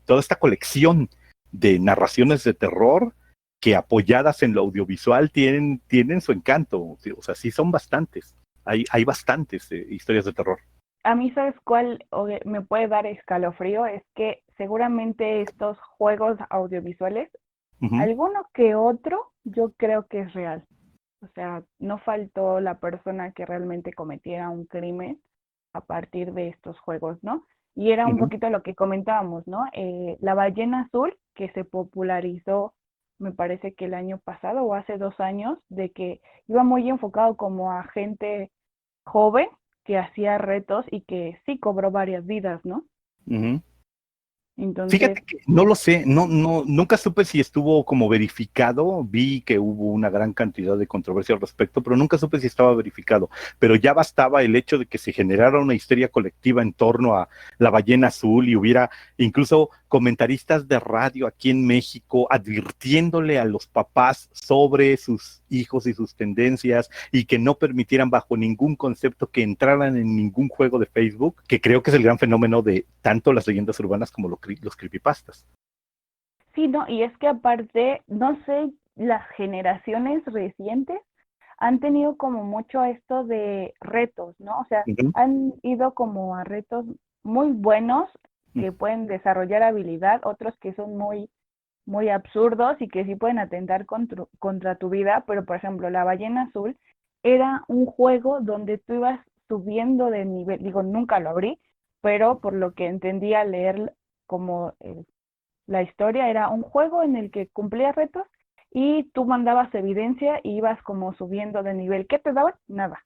toda esta colección de narraciones de terror que apoyadas en lo audiovisual tienen su encanto. O sea, sí son bastantes. Hay bastantes historias de terror. A mí, ¿sabes cuál me puede dar escalofrío? Es que seguramente estos juegos audiovisuales, alguno que otro, yo creo que es real. O sea, no faltó la persona que realmente cometiera un crimen a partir de estos juegos, ¿no? Y era un poquito lo que comentábamos, ¿no? La ballena azul, que se popularizó, me parece que el año pasado o hace 2 años, de que iba muy enfocado como a gente joven que hacía retos y que sí cobró varias vidas, ¿no? Entonces, fíjate que no lo sé, nunca supe si estuvo como verificado, vi que hubo una gran cantidad de controversia al respecto, pero nunca supe si estaba verificado, pero ya bastaba el hecho de que se generara una histeria colectiva en torno a la ballena azul, y hubiera incluso comentaristas de radio aquí en México advirtiéndole a los papás sobre sus hijos y sus tendencias, y que no permitieran bajo ningún concepto que entraran en ningún juego de Facebook, que creo que es el gran fenómeno de tanto las leyendas urbanas como los creepypastas. sí, no, y es que aparte, no sé, las generaciones recientes han tenido como mucho esto de retos, ¿no? O sea, han ido como a retos muy buenos que pueden desarrollar habilidad, otros que son muy, muy absurdos y que sí pueden atentar contra tu vida, pero por ejemplo, la ballena azul era un juego donde tú ibas subiendo de nivel, digo, nunca lo abrí, pero por lo que entendí al leer como la historia, era un juego en el que cumplías retos y tú mandabas evidencia y ibas como subiendo de nivel. ¿Qué te daban? Nada.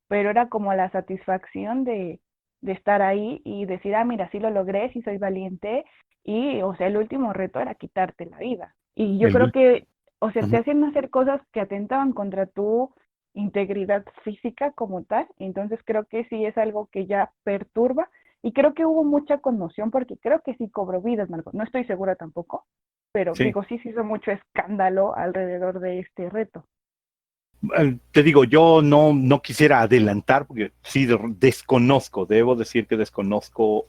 Pero era como la satisfacción de estar ahí y decir, ah, mira, sí lo logré, sí soy valiente. Y, o sea, el último reto era quitarte la vida. Y yo creo que, o sea, te hacían hacer cosas que atentaban contra tu integridad física como tal. Entonces creo que sí es algo que ya perturba. Y creo que hubo mucha conmoción porque creo que sí cobró vidas, Marco. No estoy segura tampoco. pero Sí. digo, sí se hizo mucho escándalo alrededor de este reto. Te digo, yo no quisiera adelantar, porque sí desconozco, debo decir que desconozco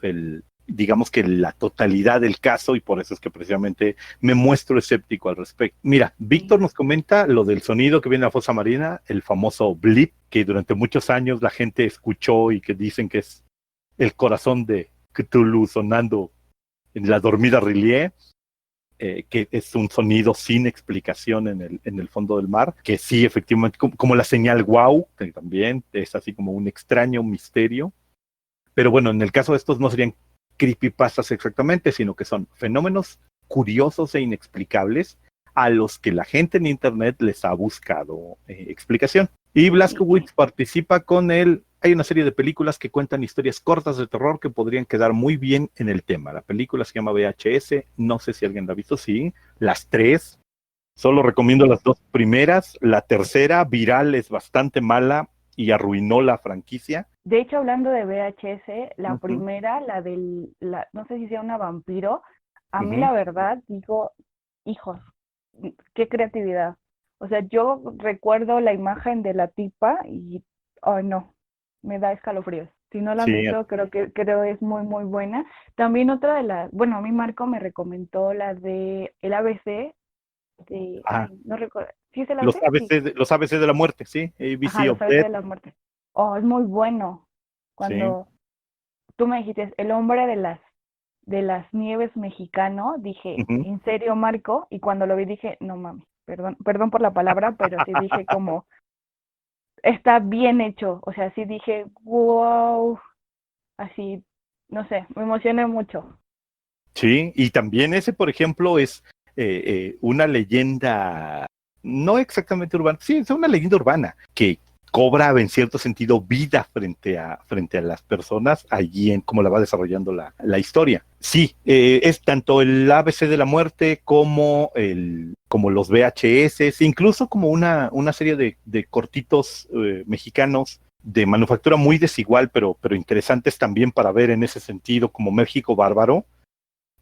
digamos que la totalidad del caso, y por eso es que precisamente me muestro escéptico al respecto. Mira, Sí. Víctor nos comenta lo del sonido que viene de la fosa marina, el famoso blip, que durante muchos años la gente escuchó y que dicen que es el corazón de Cthulhu sonando en la dormida Rillier. Que es un sonido sin explicación en el fondo del mar, que sí, efectivamente, como la señal wow, que también es así como un extraño misterio. Pero bueno, en el caso de estos no serían creepypastas exactamente, sino que son fenómenos curiosos e inexplicables a los que la gente en internet les ha buscado explicación. Y Blazkowicz participa con él. Hay una serie de películas que cuentan historias cortas de terror que podrían quedar muy bien en el tema. La película se llama VHS, no sé si alguien la ha visto, sí, las tres. Solo recomiendo las dos primeras. La tercera, Viral, es bastante mala y arruinó la franquicia. De hecho, hablando de VHS, la Uh-huh, primera, no sé si sea una vampiro, a mí uh-huh. la verdad digo, hijos, qué creatividad. O sea, yo recuerdo la imagen de la tipa y, ay no, me da escalofríos. Si no la han Sí, visto, creo es muy, muy buena. También otra de las, bueno, a mí Marco me recomendó la de el ABC, ah, no recuerdo, ¿sí es el ABC? Sí. Los ABC de la muerte, sí, Ajá, ABC los of ABC Death, de la muerte. Oh, es muy bueno. sí. Cuando tú me dijiste el hombre de las nieves mexicano, dije, Uh-huh. ¿en serio, Marco? Y cuando lo vi dije, no mames, perdón por la palabra, pero sí dije como, está bien hecho. O sea, sí dije, wow, así, no sé, me emocioné mucho. Sí, y también ese, por ejemplo, es una leyenda, no exactamente urbana, sí, es una leyenda urbana que cobra en cierto sentido vida frente a las personas allí en cómo la va desarrollando la historia. Sí, es tanto el ABC de la muerte como los VHS, incluso como una serie de cortitos mexicanos de manufactura muy desigual, pero interesantes también para ver en ese sentido, como México Bárbaro,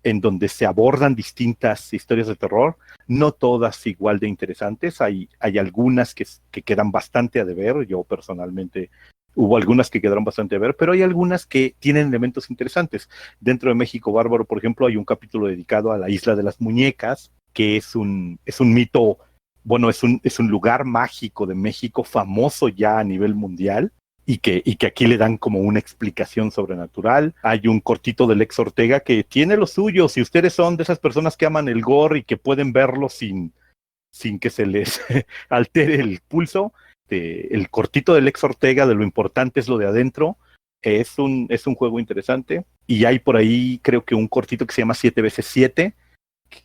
en donde se abordan distintas historias de terror, no todas igual de interesantes, hay algunas que quedan bastante a deber, yo personalmente hubo algunas que quedaron bastante a ver, pero hay algunas que tienen elementos interesantes. Dentro de México Bárbaro, por ejemplo, hay un capítulo dedicado a la Isla de las Muñecas, que es un mito, bueno, es un lugar mágico de México famoso ya a nivel mundial, y que aquí le dan como una explicación sobrenatural. Hay un cortito del Lex Ortega que tiene lo suyo. Si ustedes son de esas personas que aman el gore y que pueden verlo sin que se les altere el pulso, el cortito del Lex Ortega de lo importante es lo de adentro, es un juego interesante. Y hay por ahí creo que un cortito que se llama 7x7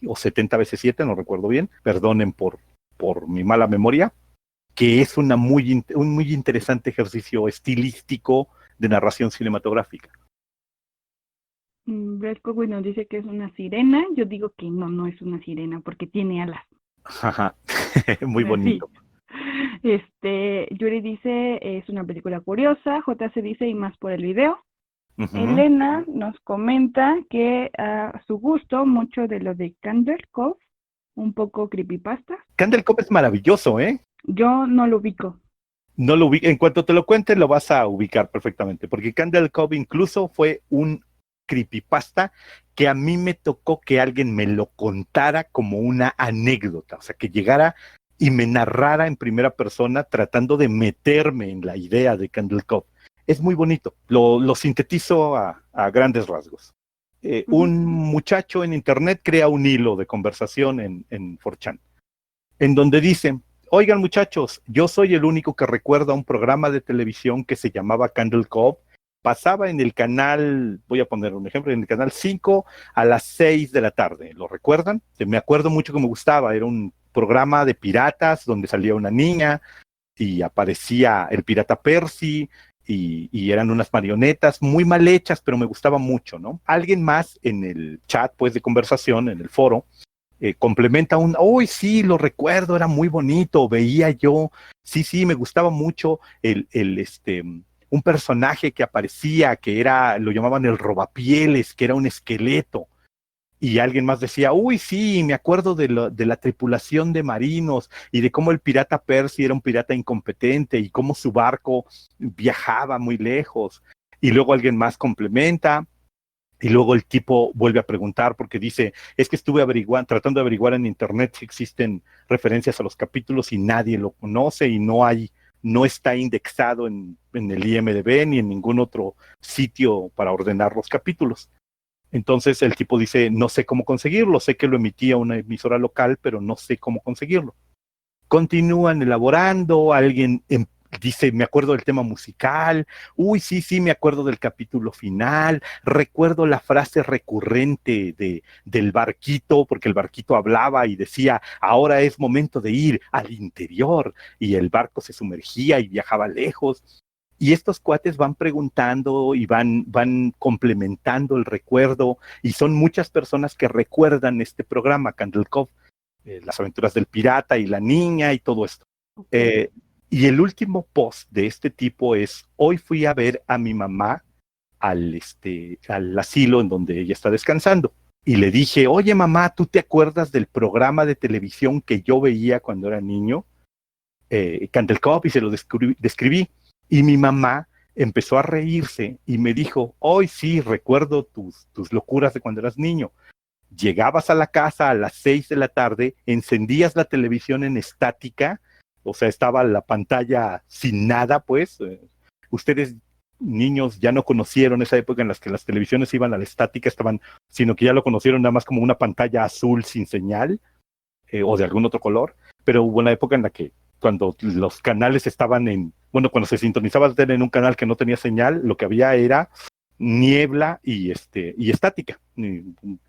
o 70x7, no recuerdo bien, perdonen por mi mala memoria, que es un muy interesante ejercicio estilístico de narración cinematográfica. Bresco nos dice que es una sirena, yo digo que no, no es una sirena porque tiene alas. Ajá. Muy Sí. bonito. Yuri dice, es una película curiosa, JC dice, y más por el video. Uh-huh. Elena nos comenta que a su gusto mucho de lo de Candle Cove, un poco creepypasta. Candle Cove es maravilloso, ¿eh? Yo no lo ubico. No lo en cuanto te lo cuente lo vas a ubicar perfectamente, porque Candle Cove incluso fue un creepypasta que a mí me tocó que alguien me lo contara como una anécdota, o sea, que llegara y me narrara en primera persona tratando de meterme en la idea de Candle Cove. Es muy bonito, lo sintetizo a grandes rasgos. Ujú. Un muchacho en internet crea un hilo de conversación en 4chan, en donde dice: oigan muchachos, yo soy el único que recuerda un programa de televisión que se llamaba Candle Cove, pasaba en el canal, voy a poner un ejemplo, en el canal 5 a las 6 de la tarde, ¿lo recuerdan? Me acuerdo mucho que me gustaba, era un programa de piratas donde salía una niña y aparecía el pirata Percy, y eran unas marionetas muy mal hechas, pero me gustaba mucho, ¿no? Alguien más en el chat, pues, de conversación, en el foro, complementa uy, sí, lo recuerdo, era muy bonito, veía yo, sí, me gustaba mucho un personaje que aparecía, que era, lo llamaban el robapieles, que era un esqueleto, Y alguien más decía, uy, sí, me acuerdo de la tripulación de marinos y de cómo el pirata Percy era un pirata incompetente y cómo su barco viajaba muy lejos. Y luego alguien más complementa. Y luego el tipo vuelve a preguntar porque dice, es que estuve tratando de averiguar en internet si existen referencias a los capítulos y nadie lo conoce y no está indexado en el IMDb ni en ningún otro sitio para ordenar los capítulos. Entonces el tipo dice, no sé cómo conseguirlo, sé que lo emitía una emisora local, pero no sé cómo conseguirlo. Continúan elaborando, dice, me acuerdo del tema musical, uy, sí, sí, me acuerdo del capítulo final, recuerdo la frase recurrente del barquito, porque el barquito hablaba y decía, ahora es momento de ir al interior, y el barco se sumergía y viajaba lejos. Y estos cuates van preguntando y van complementando el recuerdo, y son muchas personas que recuerdan este programa, Candle Cove, las aventuras del pirata y la niña y todo esto. Okay. Y el último post de este tipo es, hoy fui a ver a mi mamá al asilo en donde ella está descansando. Y le dije, oye mamá, ¿tú te acuerdas del programa de televisión que yo veía cuando era niño? Candle Cove, y se lo describí. Y mi mamá empezó a reírse y me dijo, hoy sí, recuerdo tus locuras de cuando eras niño. Llegabas a la casa a las 6 de la tarde, encendías la televisión en estática, o sea, estaba la pantalla sin nada, pues. Ustedes, niños, ya no conocieron esa época en la que las televisiones iban a la estática, sino que ya lo conocieron nada más como una pantalla azul sin señal, o de algún otro color, pero hubo una época en la que cuando los canales cuando se sintonizaba en un canal que no tenía señal, lo que había era niebla y estática,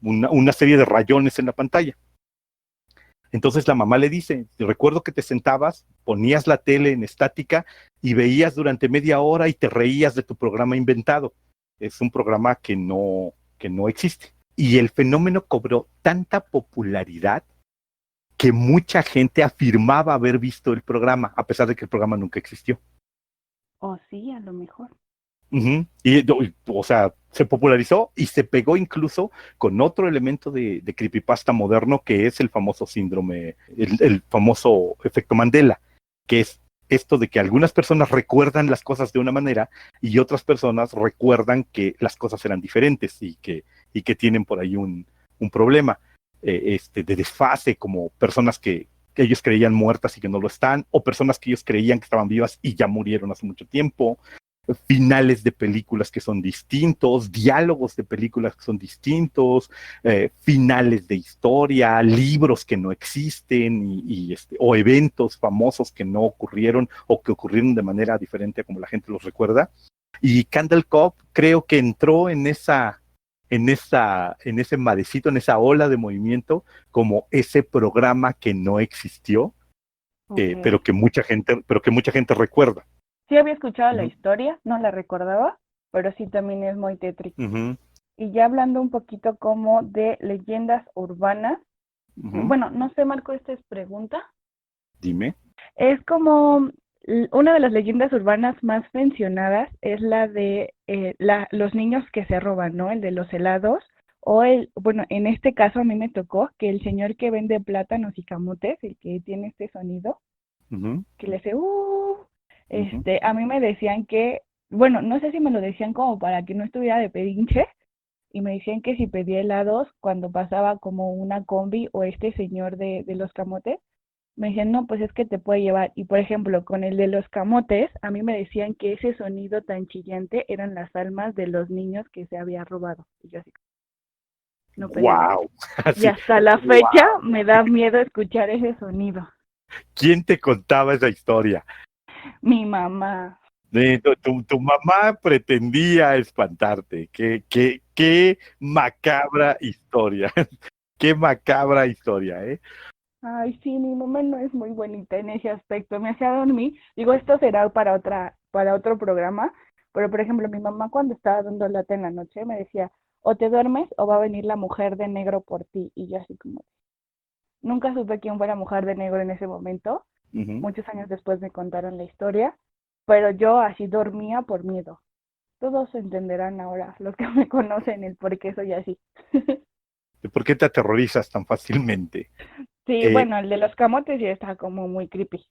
una serie de rayones en la pantalla. Entonces la mamá le dice, recuerdo que te sentabas, ponías la tele en estática y veías durante media hora y te reías de tu programa inventado. Es un programa que no existe. Y el fenómeno cobró tanta popularidad que mucha gente afirmaba haber visto el programa, a pesar de que el programa nunca existió. O sí, a lo mejor. O sea, se popularizó y se pegó incluso con otro elemento de creepypasta moderno, que es el famoso síndrome, el famoso efecto Mandela, que es esto de que algunas personas recuerdan las cosas de una manera y otras personas recuerdan que las cosas eran diferentes y que tienen por ahí un problema de desfase, como personas que ellos creían muertas y que no lo están, o personas que ellos creían que estaban vivas y ya murieron hace mucho tiempo, finales de películas que son distintos, diálogos de películas que son distintos, finales de historia, libros que no existen o eventos famosos que no ocurrieron o que ocurrieron de manera diferente a como la gente los recuerda. Y Candle Cove creo que entró en ese marecito, en esa ola de movimiento, como ese programa que no existió, Okay. pero que mucha gente recuerda. Sí había escuchado la Uh-huh. historia, no la recordaba, pero sí también es muy tétrica. Uh-huh. Y ya hablando un poquito como de leyendas urbanas, Uh-huh. bueno, no sé, Marco, esta es pregunta. Dime. Es como una de las leyendas urbanas más mencionadas es la de los niños que se roban, ¿no? El de los helados. Bueno, en este caso a mí me tocó que el señor que vende plátanos y camotes, el que tiene este sonido, Uh-huh. que le hace, Uh-huh. a mí me decían que, bueno, no sé si me lo decían como para que no estuviera de pedinche, y me decían que si pedía helados cuando pasaba como una combi o este señor de los camotes, me decían, no, pues es que te puede llevar. Y por ejemplo, con el de los camotes, a mí me decían que ese sonido tan chillante eran las almas de los niños que se había robado. Y yo así, no pedí nada. Wow. Y Así, hasta la fecha wow. me da miedo escuchar ese sonido. ¿Quién te contaba esa historia? Mi mamá. Tu mamá pretendía espantarte. Qué macabra historia. Qué macabra historia, ¿eh? Ay, sí, mi mamá no es muy bonita en ese aspecto. Me hacía dormir. Digo, esto será para otro programa, pero por ejemplo, mi mamá cuando estaba dando lata en la noche me decía, o te duermes o va a venir la mujer de negro por ti. Y yo así como, nunca supe quién fue la mujer de negro en ese momento. Uh-huh. Muchos años después me contaron la historia, pero yo así dormía por miedo. Todos entenderán ahora, los que me conocen, el por qué soy así. ¿Por qué te aterrorizas tan fácilmente? Sí, Eh, bueno, el de los camotes ya está como muy creepy.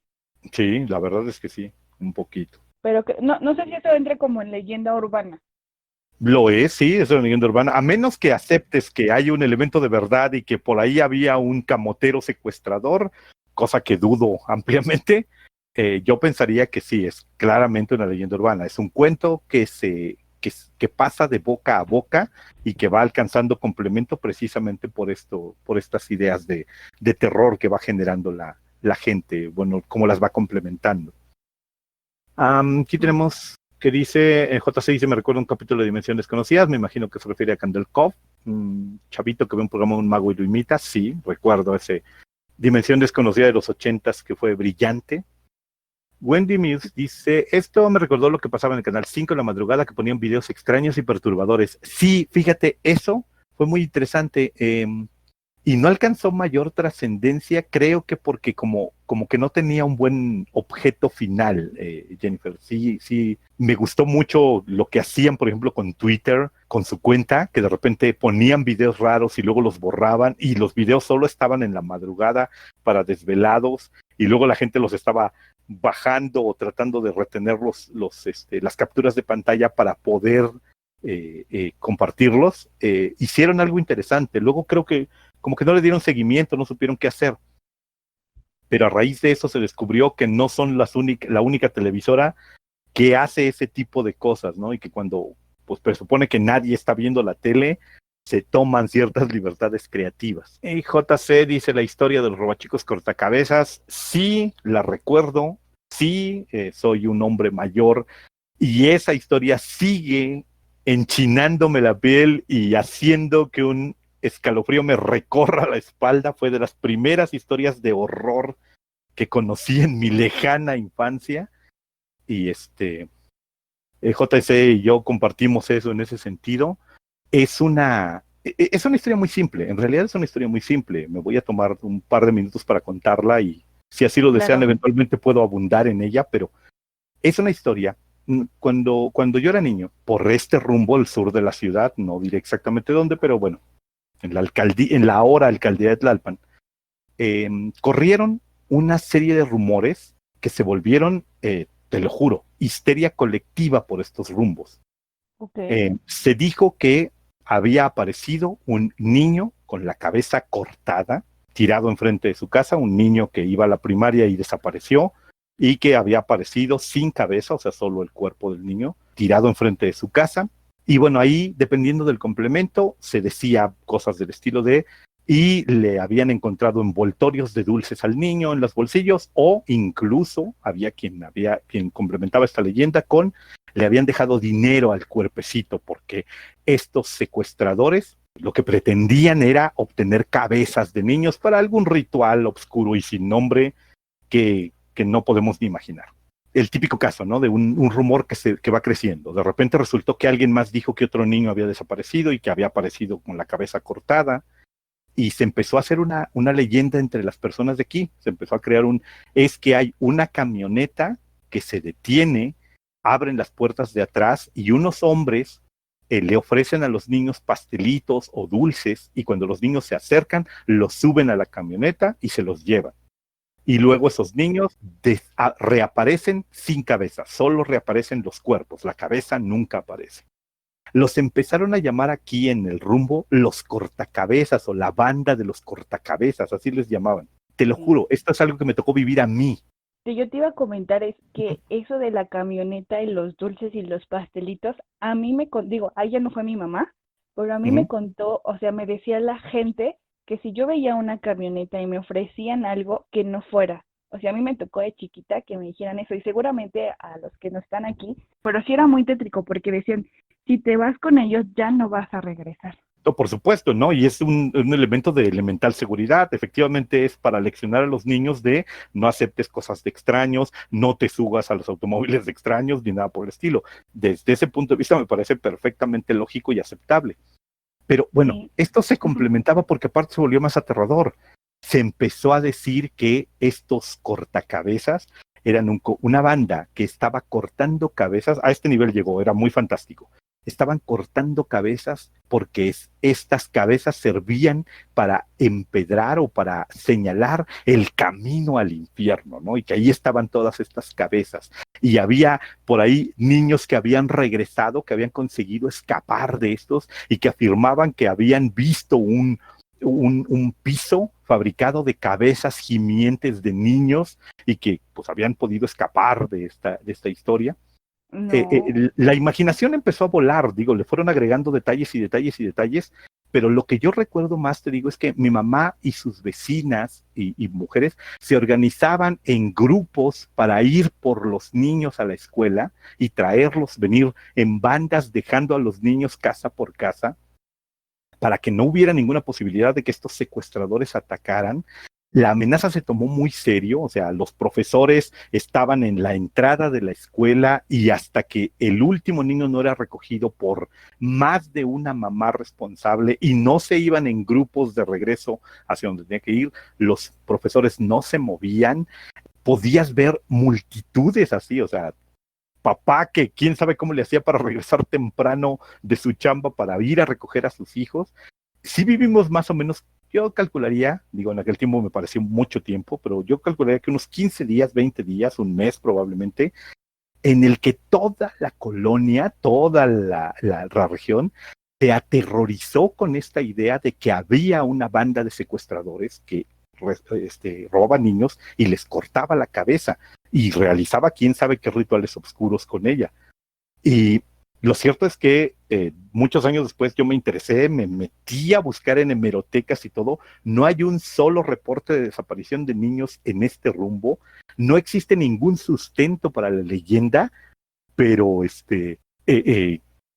sí, la verdad es que sí, un poquito. Pero que, no sé si eso entre como en leyenda urbana. Lo es, sí, es una leyenda urbana, a menos que aceptes que hay un elemento de verdad y que por ahí había un camotero secuestrador, cosa que dudo ampliamente. Yo pensaría que sí, es claramente una leyenda urbana, es un cuento que pasa de boca a boca y que va alcanzando complemento precisamente por esto, por estas ideas de terror que va generando la gente, bueno, cómo las va complementando. Aquí Mm. tenemos que dice, JC dice, me recuerda un capítulo de Dimensión Desconocidas, me imagino que se refiere a Candle Cove, un chavito que ve un programa de un mago y lo imita, sí, recuerdo ese Dimensión Desconocida de los 80s que fue brillante. Wendy Mills dice, esto me recordó lo que pasaba en el canal 5 en la madrugada, que ponían videos extraños y perturbadores. Sí, fíjate, eso fue muy interesante. Y no alcanzó mayor trascendencia, creo que porque como que no tenía un buen objeto final, Jennifer. Sí, sí, me gustó mucho lo que hacían, por ejemplo, con Twitter, con su cuenta, que de repente ponían videos raros y luego los borraban, y los videos solo estaban en la madrugada para desvelados, y luego la gente los estaba bajando o tratando de retener las capturas de pantalla para poder compartirlos. Hicieron algo interesante. Luego creo que como que no le dieron seguimiento, no supieron qué hacer. Pero a raíz de eso se descubrió que no son la única televisora que hace ese tipo de cosas, ¿no? Y que cuando pues presupone que nadie está viendo la tele, se toman ciertas libertades creativas. Y JC dice la historia de los robachicos cortacabezas, sí, la recuerdo, sí, soy un hombre mayor, y esa historia sigue enchinándome la piel y haciendo que un escalofrío me recorra la espalda. Fue de las primeras historias de horror que conocí en mi lejana infancia. Y JC y yo compartimos eso en ese sentido. Es una historia muy simple, en realidad es una historia muy simple. Me voy a tomar un par de minutos para contarla y si así lo desean, Claro. eventualmente puedo abundar en ella, pero es una historia. Cuando yo era niño, por este rumbo al sur de la ciudad, no diré exactamente dónde, pero bueno, en la ahora alcaldía de Tlalpan, eh, corrieron una serie de rumores que se volvieron, te lo juro, histeria colectiva por estos rumbos. Ok. Se dijo que había aparecido un niño con la cabeza cortada, tirado enfrente de su casa, un niño que iba a la primaria y desapareció, y que había aparecido sin cabeza, o sea, solo el cuerpo del niño, tirado enfrente de su casa. Y bueno, ahí, dependiendo del complemento, se decía cosas del estilo de, y le habían encontrado envoltorios de dulces al niño en los bolsillos, o incluso quien complementaba esta leyenda con le habían dejado dinero al cuerpecito, porque estos secuestradores lo que pretendían era obtener cabezas de niños para algún ritual obscuro y sin nombre que no podemos ni imaginar. El típico caso, ¿no? De un rumor que va creciendo. De repente resultó que alguien más dijo que otro niño había desaparecido y que había aparecido con la cabeza cortada, y se empezó a hacer una leyenda entre las personas de aquí. Se empezó a crear es que hay una camioneta que se detiene, abren las puertas de atrás y unos hombres le ofrecen a los niños pastelitos o dulces, y cuando los niños se acercan, los suben a la camioneta y se los llevan. Y luego esos niños reaparecen sin cabeza, solo reaparecen los cuerpos, la cabeza nunca aparece. Los empezaron a llamar aquí en el rumbo los cortacabezas o la banda de los cortacabezas, así les llamaban. Te lo Sí. juro, esto es algo que me tocó vivir a mí. Que yo te iba a comentar es que eso de la camioneta y los dulces y los pastelitos, a mí digo, a ella no fue mi mamá, pero a mí me Ujú. contó, o sea, me decía la gente que si yo veía una camioneta y me ofrecían algo que no fuera, o sea, a mí me tocó de chiquita que me dijeran eso y seguramente a los que no están aquí, pero sí era muy tétrico porque decían, si te vas con ellos ya no vas a regresar. No, por supuesto, ¿no? Y es un elemento de elemental seguridad. Efectivamente es para leccionar a los niños de no aceptes cosas de extraños, no te subas a los automóviles de extraños, ni nada por el estilo. Desde ese punto de vista me parece perfectamente lógico y aceptable. Pero bueno, Sí. esto se complementaba porque aparte se volvió más aterrador. Se empezó a decir que estos cortacabezas eran una banda que estaba cortando cabezas. A este nivel llegó, era muy fantástico. estaban cortando cabezas porque estas cabezas servían para empedrar o para señalar el camino al infierno, ¿no? Y que ahí estaban todas estas cabezas. Y había por ahí niños que habían regresado, que habían conseguido escapar de estos y que afirmaban que habían visto un piso fabricado de cabezas gimientes de niños y que pues habían podido escapar de esta historia. No, La imaginación empezó a volar, digo, le fueron agregando detalles y detalles y detalles, pero lo que yo recuerdo más, te digo, es que mi mamá y sus vecinas y mujeres se organizaban en grupos para ir por los niños a la escuela y traerlos, venir en bandas dejando a los niños casa por casa para que no hubiera ninguna posibilidad de que estos secuestradores atacaran. La amenaza se tomó muy serio, o sea, los profesores estaban en la entrada de la escuela y hasta que el último niño no era recogido por más de una mamá responsable y no se iban en grupos de regreso hacia donde tenía que ir, los profesores no se movían, podías ver multitudes así, o sea, papá que quién sabe cómo le hacía para regresar temprano de su chamba para ir a recoger a sus hijos. Sí vivimos más o menos, yo calcularía, digo, en aquel tiempo me pareció mucho tiempo, pero yo calcularía que unos 15 días, 20 días, un mes probablemente, en el que toda la colonia, toda la región, se aterrorizó con esta idea de que había una banda de secuestradores que robaban niños y les cortaba la cabeza y realizaba quién sabe qué rituales oscuros con ella. Y lo cierto es que muchos años después yo me interesé, me metí a buscar en hemerotecas y todo. No hay un solo reporte de desaparición de niños en este rumbo. No existe ningún sustento para la leyenda, pero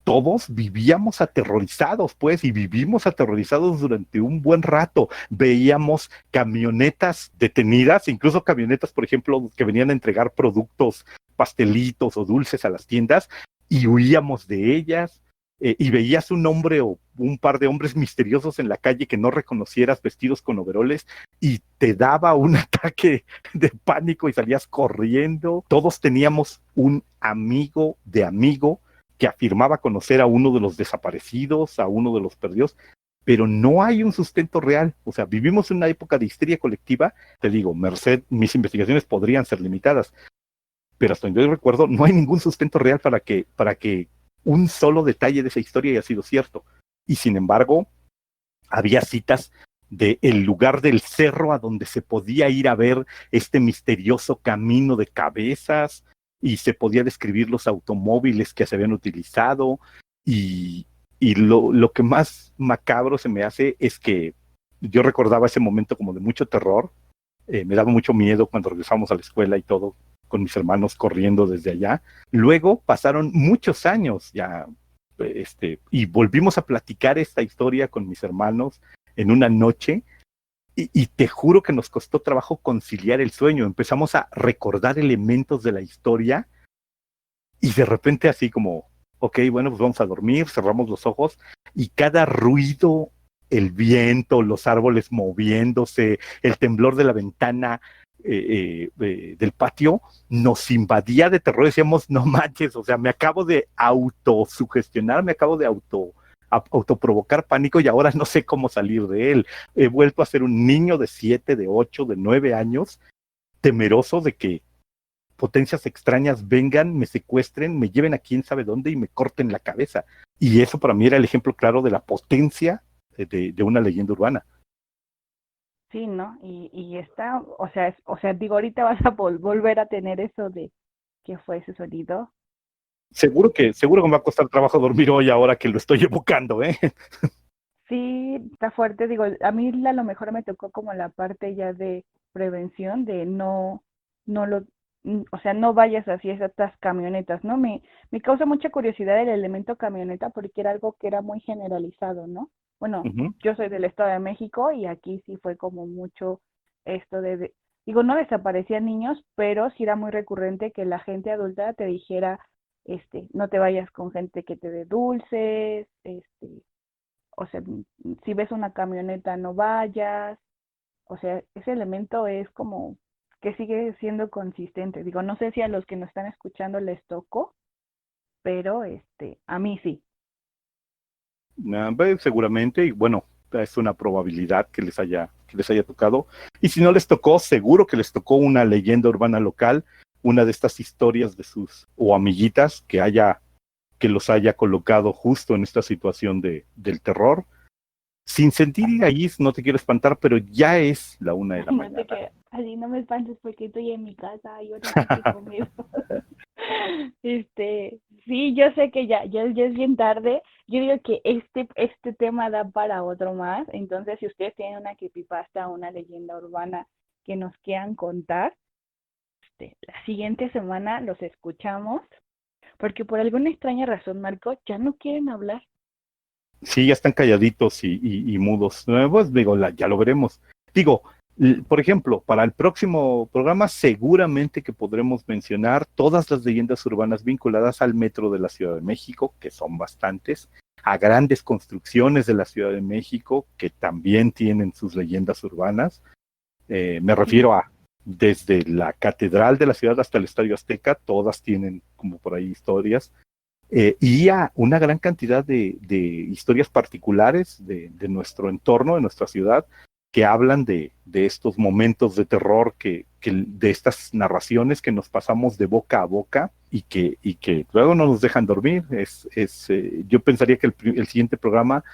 todos vivíamos aterrorizados, pues, y vivimos aterrorizados durante un buen rato. Veíamos camionetas detenidas, incluso camionetas, por ejemplo, que venían a entregar productos, pastelitos o dulces a las tiendas, y huíamos de ellas. Y veías un hombre o un par de hombres misteriosos en la calle que no reconocieras vestidos con overoles y te daba un ataque de pánico y salías corriendo. Todos teníamos un amigo de amigo que afirmaba conocer a uno de los desaparecidos, a uno de los perdidos, pero no hay un sustento real. O sea, vivimos en una época de histeria colectiva. Te digo, merced, mis investigaciones podrían ser limitadas, pero hasta donde yo recuerdo, no hay ningún sustento real para que un solo detalle de esa historia haya sido cierto. Y sin embargo, había citas del lugar del cerro a donde se podía ir a ver este misterioso camino de cabezas y se podía describir los automóviles que se habían utilizado y, lo que más macabro se me hace es que yo recordaba ese momento como de mucho terror, me daba mucho miedo cuando regresamos a la escuela y todo, con mis hermanos corriendo desde allá. Luego pasaron muchos años ya, y volvimos a platicar esta historia con mis hermanos en una noche y te juro que nos costó trabajo conciliar el sueño. Empezamos a recordar elementos de la historia y de repente así como, ok, bueno, pues vamos a dormir, cerramos los ojos y cada ruido, el viento, los árboles moviéndose, el temblor de la ventana del patio, nos invadía de terror. Decíamos, no manches, o sea, me acabo de autosugestionar, me acabo de autoprovocar pánico y ahora no sé cómo salir de él. He vuelto a ser un niño de 7, de 8, de 9 años, temeroso de que potencias extrañas vengan, me secuestren, me lleven a quién sabe dónde y me corten la cabeza. Y eso para mí era el ejemplo claro de la potencia de una leyenda urbana. sí, ¿no? Y está, o sea, digo, ahorita vas a volver a tener eso de que fue ese sonido. Seguro que me va a costar trabajo dormir hoy ahora que lo estoy evocando, ¿eh? Sí, está fuerte, digo, a mí a lo mejor me tocó como la parte ya de prevención, de no lo, o sea, no vayas así a estas camionetas, ¿no? Me causa mucha curiosidad el elemento camioneta porque era algo que era muy generalizado, ¿no? Bueno, Ujú. yo soy del Estado de México y aquí sí fue como mucho esto digo, no desaparecían niños, pero sí era muy recurrente que la gente adulta te dijera, no te vayas con gente que te dé dulces, o sea, si ves una camioneta no vayas, o sea, ese elemento es como que sigue siendo consistente. Digo, no sé si a los que nos están escuchando les tocó, pero a mí sí. Seguramente, y bueno, es una probabilidad que les haya tocado. Y si no les tocó, seguro que les tocó una leyenda urbana local, una de estas historias de sus o amiguitas que los haya colocado justo en esta situación del terror. Sin sentir ahí, no te quiero espantar, pero ya es la 1 de la No te mañana. que así no me espantes porque estoy en mi casa y ahorita que he comido. Sí, yo sé que ya es bien tarde. Yo digo que este tema da para otro más. Entonces, si ustedes tienen una creepypasta o una leyenda urbana que nos quieran contar, la siguiente semana los escuchamos, porque por alguna extraña razón, Marco, ya no quieren hablar. Sí, ya están calladitos y mudos. Pues digo, ya lo veremos. Digo, por ejemplo, para el próximo programa seguramente que podremos mencionar todas las leyendas urbanas vinculadas al metro de la Ciudad de México, que son bastantes, a grandes construcciones de la Ciudad de México, que también tienen sus leyendas urbanas. Me refiero a desde la Catedral de la Ciudad hasta el Estadio Azteca, todas tienen como por ahí historias. Y a una gran cantidad de historias particulares de nuestro entorno, de nuestra ciudad, que hablan de estos momentos de terror, de estas narraciones que nos pasamos de boca a boca y que luego no nos dejan dormir. Yo pensaría que el siguiente programa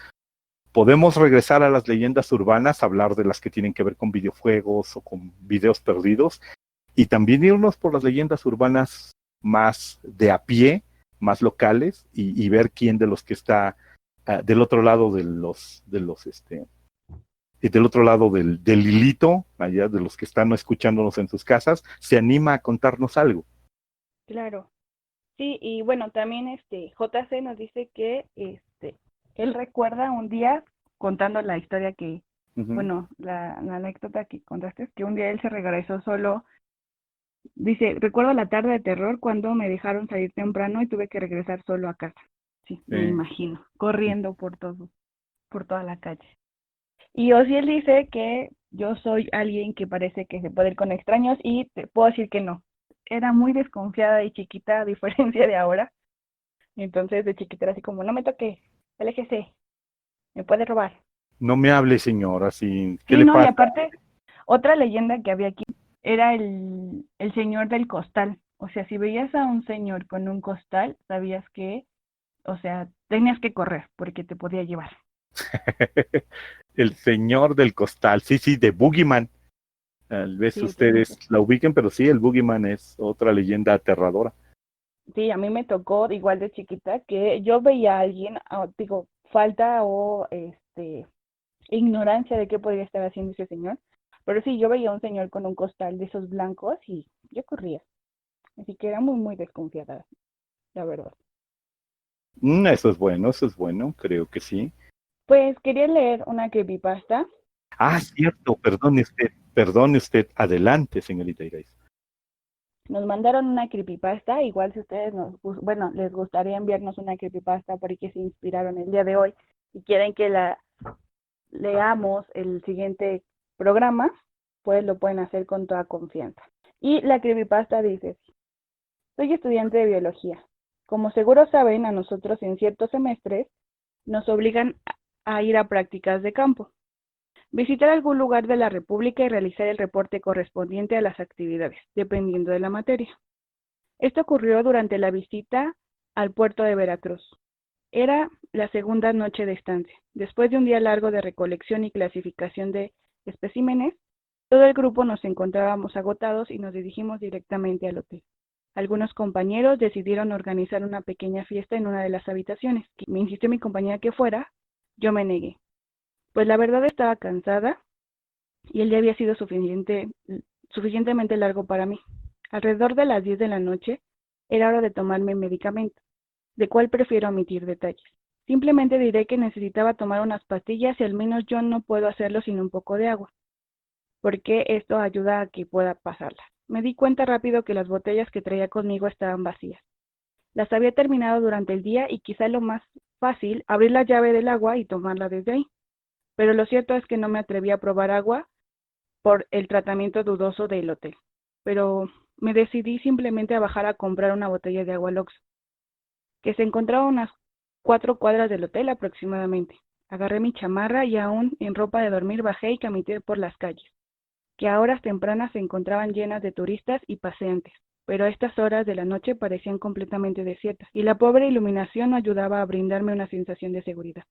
podemos regresar a las leyendas urbanas, hablar de las que tienen que ver con videojuegos o con videos perdidos, y también irnos por las leyendas urbanas más de a pie, más locales, y ver quién de los que está del otro lado del otro lado del hilito, allá de los que están escuchándonos en sus casas, se anima a contarnos algo. Claro. Sí, y bueno, también JC nos dice que él recuerda un día contando la historia que, Uh-huh. bueno, la anécdota que contaste, que un día él se regresó solo. Dice, recuerdo la tarde de terror cuando me dejaron salir temprano y tuve que regresar solo a casa. Sí, me imagino, corriendo por toda la calle. Y Osiel dice que yo soy alguien que parece que se puede ir con extraños y te puedo decir que no. Era muy desconfiada y chiquita a diferencia de ahora. Entonces de chiquita era así como, no me toque, aléjese, me puede robar. No me hable, señor, así, ¿qué Sí, le no, y pasa? aparte, otra leyenda que había aquí era el señor del costal. O sea, si veías a un señor con un costal, sabías que, o sea, tenías que correr porque te podía llevar. El señor del costal, sí, sí, de Boogeyman. Tal vez Sí, el señor. ustedes la ubiquen, pero sí, el Boogeyman es otra leyenda aterradora. Sí, a mí me tocó igual de chiquita que yo veía a alguien, digo, falta o ignorancia de qué podría estar haciendo ese señor, pero sí, yo veía a un señor con un costal de esos blancos y yo corría, así que era muy, muy desconfiada, la verdad. Eso es bueno, creo que sí. Pues quería leer una creepypasta. Ah, cierto, perdone usted, adelante, señorita Irais. Nos mandaron una creepypasta, igual si ustedes bueno, les gustaría enviarnos una creepypasta porque se inspiraron el día de hoy y quieren que la leamos el siguiente programa, pues lo pueden hacer con toda confianza. Y la creepypasta dice, soy estudiante de biología. Como seguro saben, a nosotros en ciertos semestres nos obligan a ir a prácticas de campo, visitar algún lugar de la República y realizar el reporte correspondiente a las actividades, dependiendo de la materia. Esto ocurrió durante la visita al puerto de Veracruz. Era la segunda noche de estancia. Después de un día largo de recolección y clasificación de especímenes, todo el grupo nos encontrábamos agotados y nos dirigimos directamente al hotel. Algunos compañeros decidieron organizar una pequeña fiesta en una de las habitaciones. Me insistió mi compañera que fuera, yo me negué. Pues la verdad estaba cansada y el día había sido suficientemente largo para mí. Alrededor de las 10 de la noche era hora de tomarme medicamento, de cual prefiero omitir detalles. Simplemente diré que necesitaba tomar unas pastillas y al menos yo no puedo hacerlo sin un poco de agua, porque esto ayuda a que pueda pasarla. Me di cuenta rápido que las botellas que traía conmigo estaban vacías. Las había terminado durante el día y quizá lo más fácil, abrir la llave del agua y tomarla desde ahí. Pero lo cierto es que no me atreví a probar agua por el tratamiento dudoso del hotel. Pero me decidí simplemente a bajar a comprar una botella de agua al Oxxo, que se encontraba 4 cuadras del hotel aproximadamente. Agarré mi chamarra y aún en ropa de dormir bajé y caminé por las calles, que a horas tempranas se encontraban llenas de turistas y paseantes, pero a estas horas de la noche parecían completamente desiertas, y la pobre iluminación no ayudaba a brindarme una sensación de seguridad.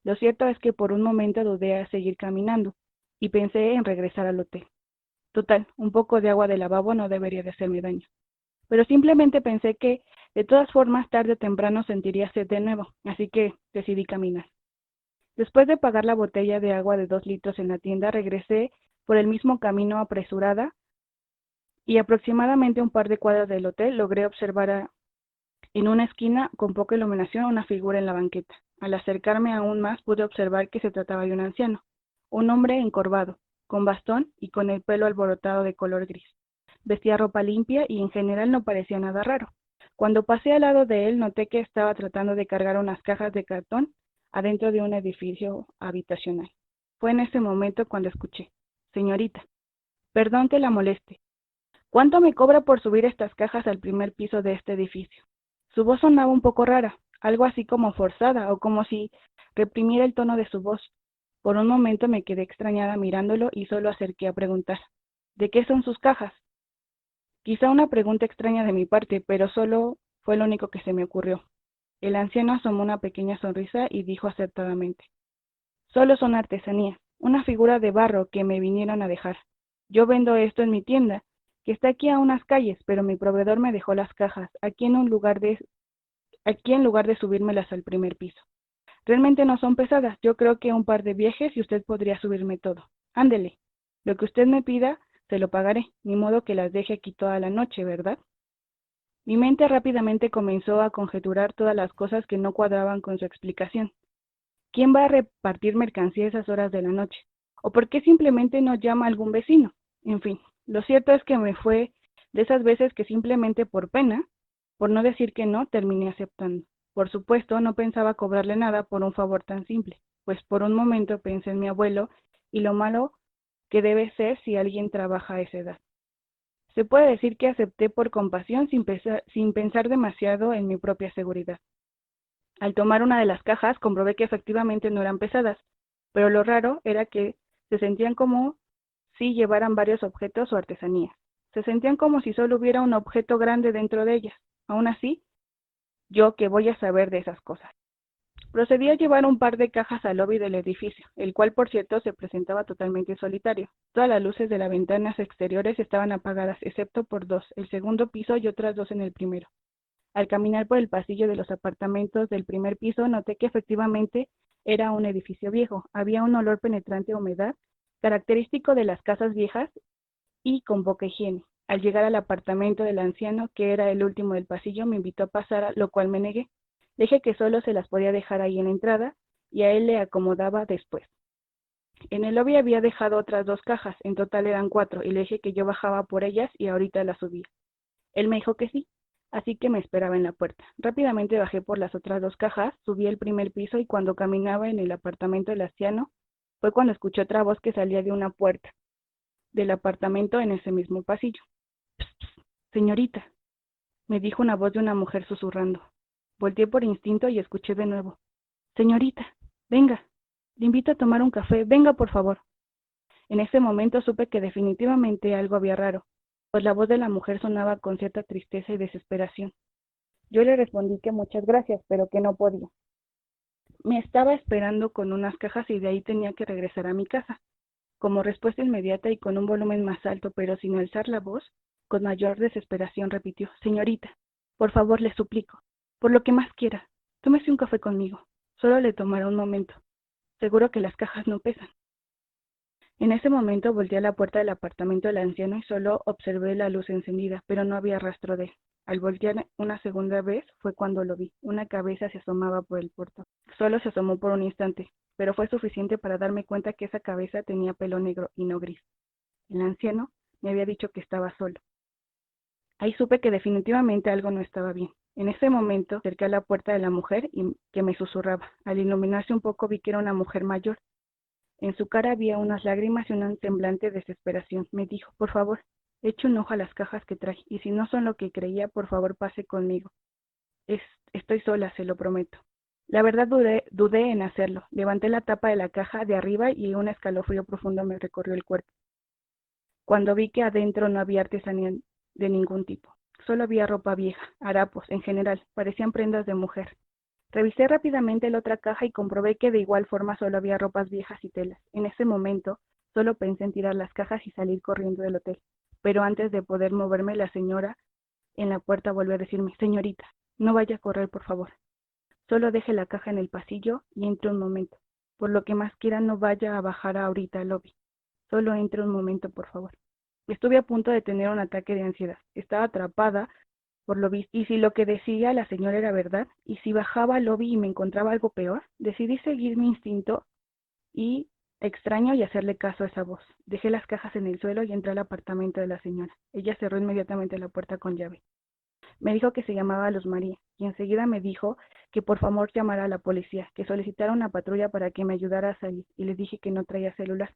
Lo cierto es que por un momento dudé a seguir caminando, y pensé en regresar al hotel. Total, un poco de agua de lavabo no debería de hacerme daño. Pero simplemente pensé que, de todas formas, tarde o temprano sentiría sed de nuevo, así que decidí caminar. Después de pagar la botella de agua de 2 litros en la tienda, regresé por el mismo camino apresurada y aproximadamente un par de cuadras del hotel logré observar en una esquina con poca iluminación una figura en la banqueta. Al acercarme aún más pude observar que se trataba de un anciano, un hombre encorvado, con bastón y con el pelo alborotado de color gris. Vestía ropa limpia y en general no parecía nada raro. Cuando pasé al lado de él noté que estaba tratando de cargar unas cajas de cartón adentro de un edificio habitacional. Fue en ese momento cuando escuché: Señorita, perdón que la moleste. ¿Cuánto me cobra por subir estas cajas al primer piso de este edificio? Su voz sonaba un poco rara, algo así como forzada o como si reprimiera el tono de su voz. Por un momento me quedé extrañada mirándolo y solo acerqué a preguntar: ¿de qué son sus cajas? Quizá una pregunta extraña de mi parte, pero solo fue lo único que se me ocurrió. El anciano asomó una pequeña sonrisa y dijo acertadamente: solo son artesanías, una figura de barro que me vinieron a dejar. Yo vendo esto en mi tienda, que está aquí a unas calles, pero mi proveedor me dejó las cajas aquí en lugar de subírmelas al primer piso. Realmente no son pesadas, yo creo que un par de viajes y usted podría subirme todo. Ándele, lo que usted me pida, se lo pagaré, ni modo que las deje aquí toda la noche, ¿verdad? Mi mente rápidamente comenzó a conjeturar todas las cosas que no cuadraban con su explicación. ¿Quién va a repartir mercancía a esas horas de la noche? ¿O por qué simplemente no llama a algún vecino? En fin, lo cierto es que me fue de esas veces que simplemente por pena, por no decir que no, terminé aceptando. Por supuesto, no pensaba cobrarle nada por un favor tan simple, pues por un momento pensé en mi abuelo y lo malo que debe ser si alguien trabaja a esa edad. Se puede decir que acepté por compasión sin pensar demasiado en mi propia seguridad. Al tomar una de las cajas comprobé que efectivamente no eran pesadas, pero lo raro era que se sentían como si llevaran varios objetos o artesanías. Se sentían como si solo hubiera un objeto grande dentro de ellas. Aún así, yo que voy a saber de esas cosas. Procedí a llevar un par de cajas al lobby del edificio, el cual por cierto se presentaba totalmente solitario. Todas las luces de las ventanas exteriores estaban apagadas, excepto por 2, el segundo piso y otras 2 en el primero. Al caminar por el pasillo de los apartamentos del primer piso, noté que efectivamente era un edificio viejo. Había un olor penetrante a humedad, característico de las casas viejas y con poca higiene. Al llegar al apartamento del anciano, que era el último del pasillo, me invitó a pasar, lo cual me negué. Dije que solo se las podía dejar ahí en la entrada y a él le acomodaba después. En el lobby había dejado otras 2 cajas, en total eran 4, y le dije que yo bajaba por ellas y ahorita las subía. Él me dijo que sí, así que me esperaba en la puerta. Rápidamente bajé por las otras 2 cajas, subí el primer piso y cuando caminaba en el apartamento del anciano, fue cuando escuché otra voz que salía de una puerta del apartamento en ese mismo pasillo. Psst, psst, señorita, me dijo una voz de una mujer susurrando. Volteé por instinto y escuché de nuevo: señorita, venga, le invito a tomar un café, venga por favor. En ese momento supe que definitivamente algo había raro, pues la voz de la mujer sonaba con cierta tristeza y desesperación. Yo le respondí que muchas gracias, pero que no podía. Me estaba esperando con unas cajas y de ahí tenía que regresar a mi casa. Como respuesta inmediata y con un volumen más alto, pero sin alzar la voz, con mayor desesperación repitió: señorita, por favor le suplico, por lo que más quiera, tómese un café conmigo. Solo le tomará un momento. Seguro que las cajas no pesan. En ese momento volteé a la puerta del apartamento del anciano y solo observé la luz encendida, pero no había rastro de él. Al voltear una segunda vez fue cuando lo vi. Una cabeza se asomaba por el portón. Solo se asomó por un instante, pero fue suficiente para darme cuenta que esa cabeza tenía pelo negro y no gris. El anciano me había dicho que estaba solo. Ahí supe que definitivamente algo no estaba bien. En ese momento acerqué a la puerta de la mujer y que me susurraba. Al iluminarse un poco vi que era una mujer mayor. En su cara había unas lágrimas y un semblante de desesperación. Me dijo: por favor, eche un ojo a las cajas que traje, y si no son lo que creía, por favor pase conmigo. Estoy sola, se lo prometo. La verdad dudé en hacerlo. Levanté la tapa de la caja de arriba y un escalofrío profundo me recorrió el cuerpo. Cuando vi que adentro no había artesanía de ningún tipo. Solo había ropa vieja, harapos, en general, parecían prendas de mujer. Revisé rápidamente la otra caja y comprobé que de igual forma solo había ropas viejas y telas. En ese momento, solo pensé en tirar las cajas y salir corriendo del hotel. Pero antes de poder moverme, la señora en la puerta volvió a decirme, señorita, no vaya a correr, por favor. Solo deje la caja en el pasillo y entre un momento. Por lo que más quiera, no vaya a bajar ahorita al lobby. Solo entre un momento, por favor. Estuve a punto de tener un ataque de ansiedad. Estaba atrapada por lo visto. Y si lo que decía la señora era verdad, y si bajaba al lobby y me encontraba algo peor, decidí seguir mi instinto y extraño y hacerle caso a esa voz. Dejé las cajas en el suelo y entré al apartamento de la señora. Ella cerró inmediatamente la puerta con llave. Me dijo que se llamaba Luz María y enseguida me dijo que por favor llamara a la policía, que solicitara una patrulla para que me ayudara a salir y le dije que no traía celular.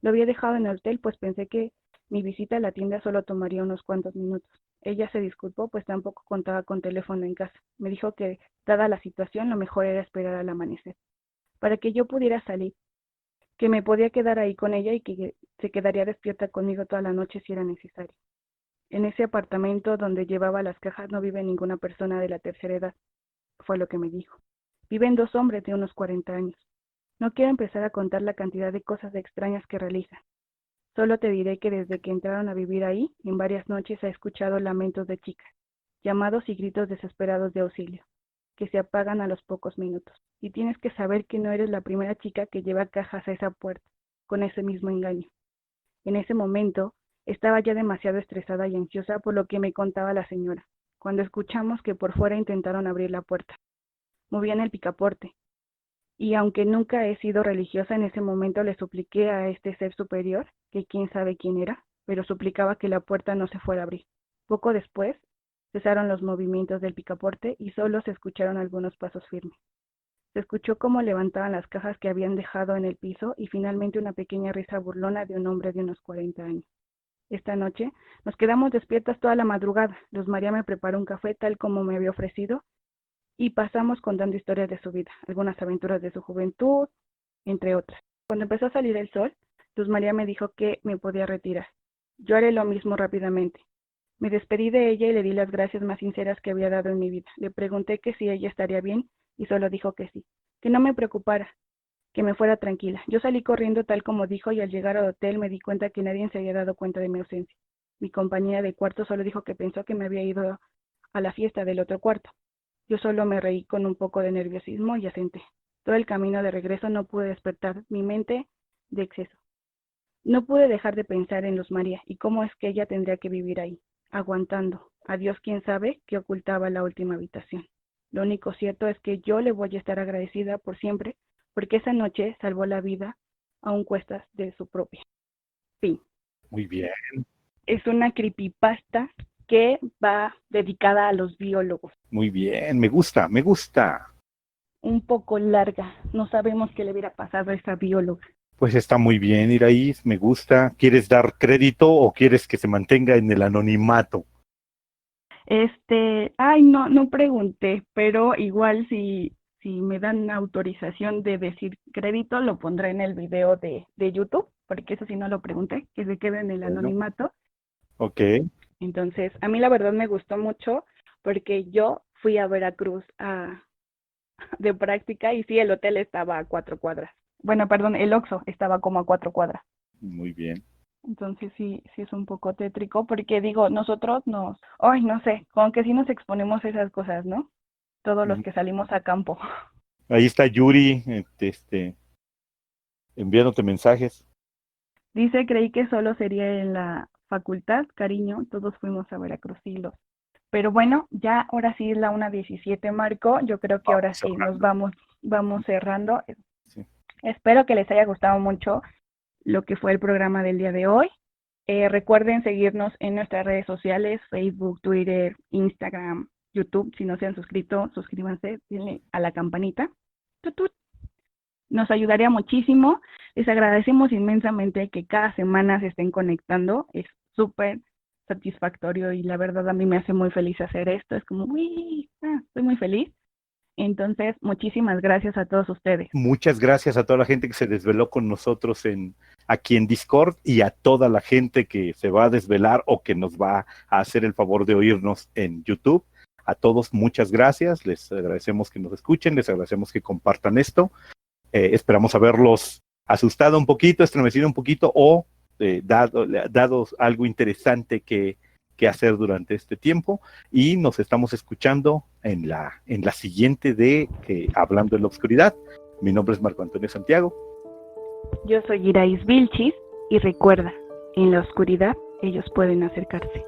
Lo había dejado en el hotel pues pensé que mi visita a la tienda solo tomaría unos cuantos minutos. Ella se disculpó pues tampoco contaba con teléfono en casa. Me dijo que dada la situación lo mejor era esperar al amanecer para que yo pudiera salir, que me podía quedar ahí con ella y que se quedaría despierta conmigo toda la noche si era necesario. En ese apartamento donde llevaba las cajas no vive ninguna persona de la tercera edad, fue lo que me dijo. Viven dos hombres de unos 40 años. No quiero empezar a contar la cantidad de cosas extrañas que realizan. Solo te diré que desde que entraron a vivir ahí, en varias noches he escuchado lamentos de chicas, llamados y gritos desesperados de auxilio, que se apagan a los pocos minutos. Y tienes que saber que no eres la primera chica que lleva cajas a esa puerta, con ese mismo engaño. En ese momento, estaba ya demasiado estresada y ansiosa por lo que me contaba la señora, cuando escuchamos que por fuera intentaron abrir la puerta. Movían el picaporte, y aunque nunca he sido religiosa, en ese momento le supliqué a este ser superior, que quién sabe quién era, pero suplicaba que la puerta no se fuera a abrir. Poco después, cesaron los movimientos del picaporte y solo se escucharon algunos pasos firmes. Se escuchó cómo levantaban las cajas que habían dejado en el piso y finalmente una pequeña risa burlona de un hombre de unos 40 años. Esta noche nos quedamos despiertas toda la madrugada. Luz María me preparó un café tal como me había ofrecido y pasamos contando historias de su vida, algunas aventuras de su juventud, entre otras. Cuando empezó a salir el sol, Luz María me dijo que me podía retirar. Yo haré lo mismo rápidamente. Me despedí de ella y le di las gracias más sinceras que había dado en mi vida. Le pregunté que si ella estaría bien y solo dijo que sí, que no me preocupara, que me fuera tranquila. Yo salí corriendo tal como dijo y al llegar al hotel me di cuenta que nadie se había dado cuenta de mi ausencia. Mi compañera de cuarto solo dijo que pensó que me había ido a la fiesta del otro cuarto. Yo solo me reí con un poco de nerviosismo y asenté. Todo el camino de regreso no pude despertar mi mente de exceso. No pude dejar de pensar en Luz María y cómo es que ella tendría que vivir ahí, aguantando. A Dios quién sabe qué ocultaba la última habitación. Lo único cierto es que yo le voy a estar agradecida por siempre, porque esa noche salvó la vida a un cuestas de su propia. Fin. Muy bien. Es una creepypasta que va dedicada a los biólogos. Muy bien, me gusta, me gusta. Un poco larga, no sabemos qué le hubiera pasado a esa bióloga. Pues está muy bien, Iraíz, me gusta. ¿Quieres dar crédito o quieres que se mantenga en el anonimato? No pregunté, pero igual si me dan autorización de decir crédito, lo pondré en el video de YouTube, porque eso sí no lo pregunté, que se quede en el Bueno, anonimato. ok, Entonces, a mí la verdad me gustó mucho, porque yo fui a Veracruz de práctica y sí, el hotel estaba a 4 cuadras. Bueno, perdón, el Oxxo estaba como a 4 cuadras. muy bien. Entonces sí es un poco tétrico porque digo, nosotros ay, no sé, como que sí nos exponemos a esas cosas, ¿no? Todos los Ujú. que salimos a campo. Ahí está Yuri, enviándote mensajes. Dice, creí que solo sería en la facultad, cariño, todos fuimos a Veracruz, pero bueno, ya ahora sí es la 1:17, Marco, yo creo que ahora Vamos sí nos cerrando. vamos cerrando. Sí. Espero que les haya gustado mucho lo que fue el programa del día de hoy. Recuerden seguirnos en nuestras redes sociales, Facebook, Twitter, Instagram, YouTube. Si no se han suscrito, suscríbanse, denle a la campanita. ¡Tutut! Nos ayudaría muchísimo. Les agradecemos inmensamente que cada semana se estén conectando. Es súper satisfactorio y la verdad a mí me hace muy feliz hacer esto. Es como, uy, estoy muy feliz. Entonces, muchísimas gracias a todos ustedes. Muchas gracias a toda la gente que se desveló con nosotros aquí en Discord y a toda la gente que se va a desvelar o que nos va a hacer el favor de oírnos en YouTube. A todos muchas gracias, les agradecemos que nos escuchen, les agradecemos que compartan esto. Esperamos haberlos asustado un poquito, estremecido un poquito o dado algo interesante que hacer durante este tiempo, y nos estamos escuchando en la siguiente de Hablando en la Oscuridad. Mi nombre es Marco Antonio Santiago. Yo soy Irais Vilchis y recuerda, en la oscuridad ellos pueden acercarse.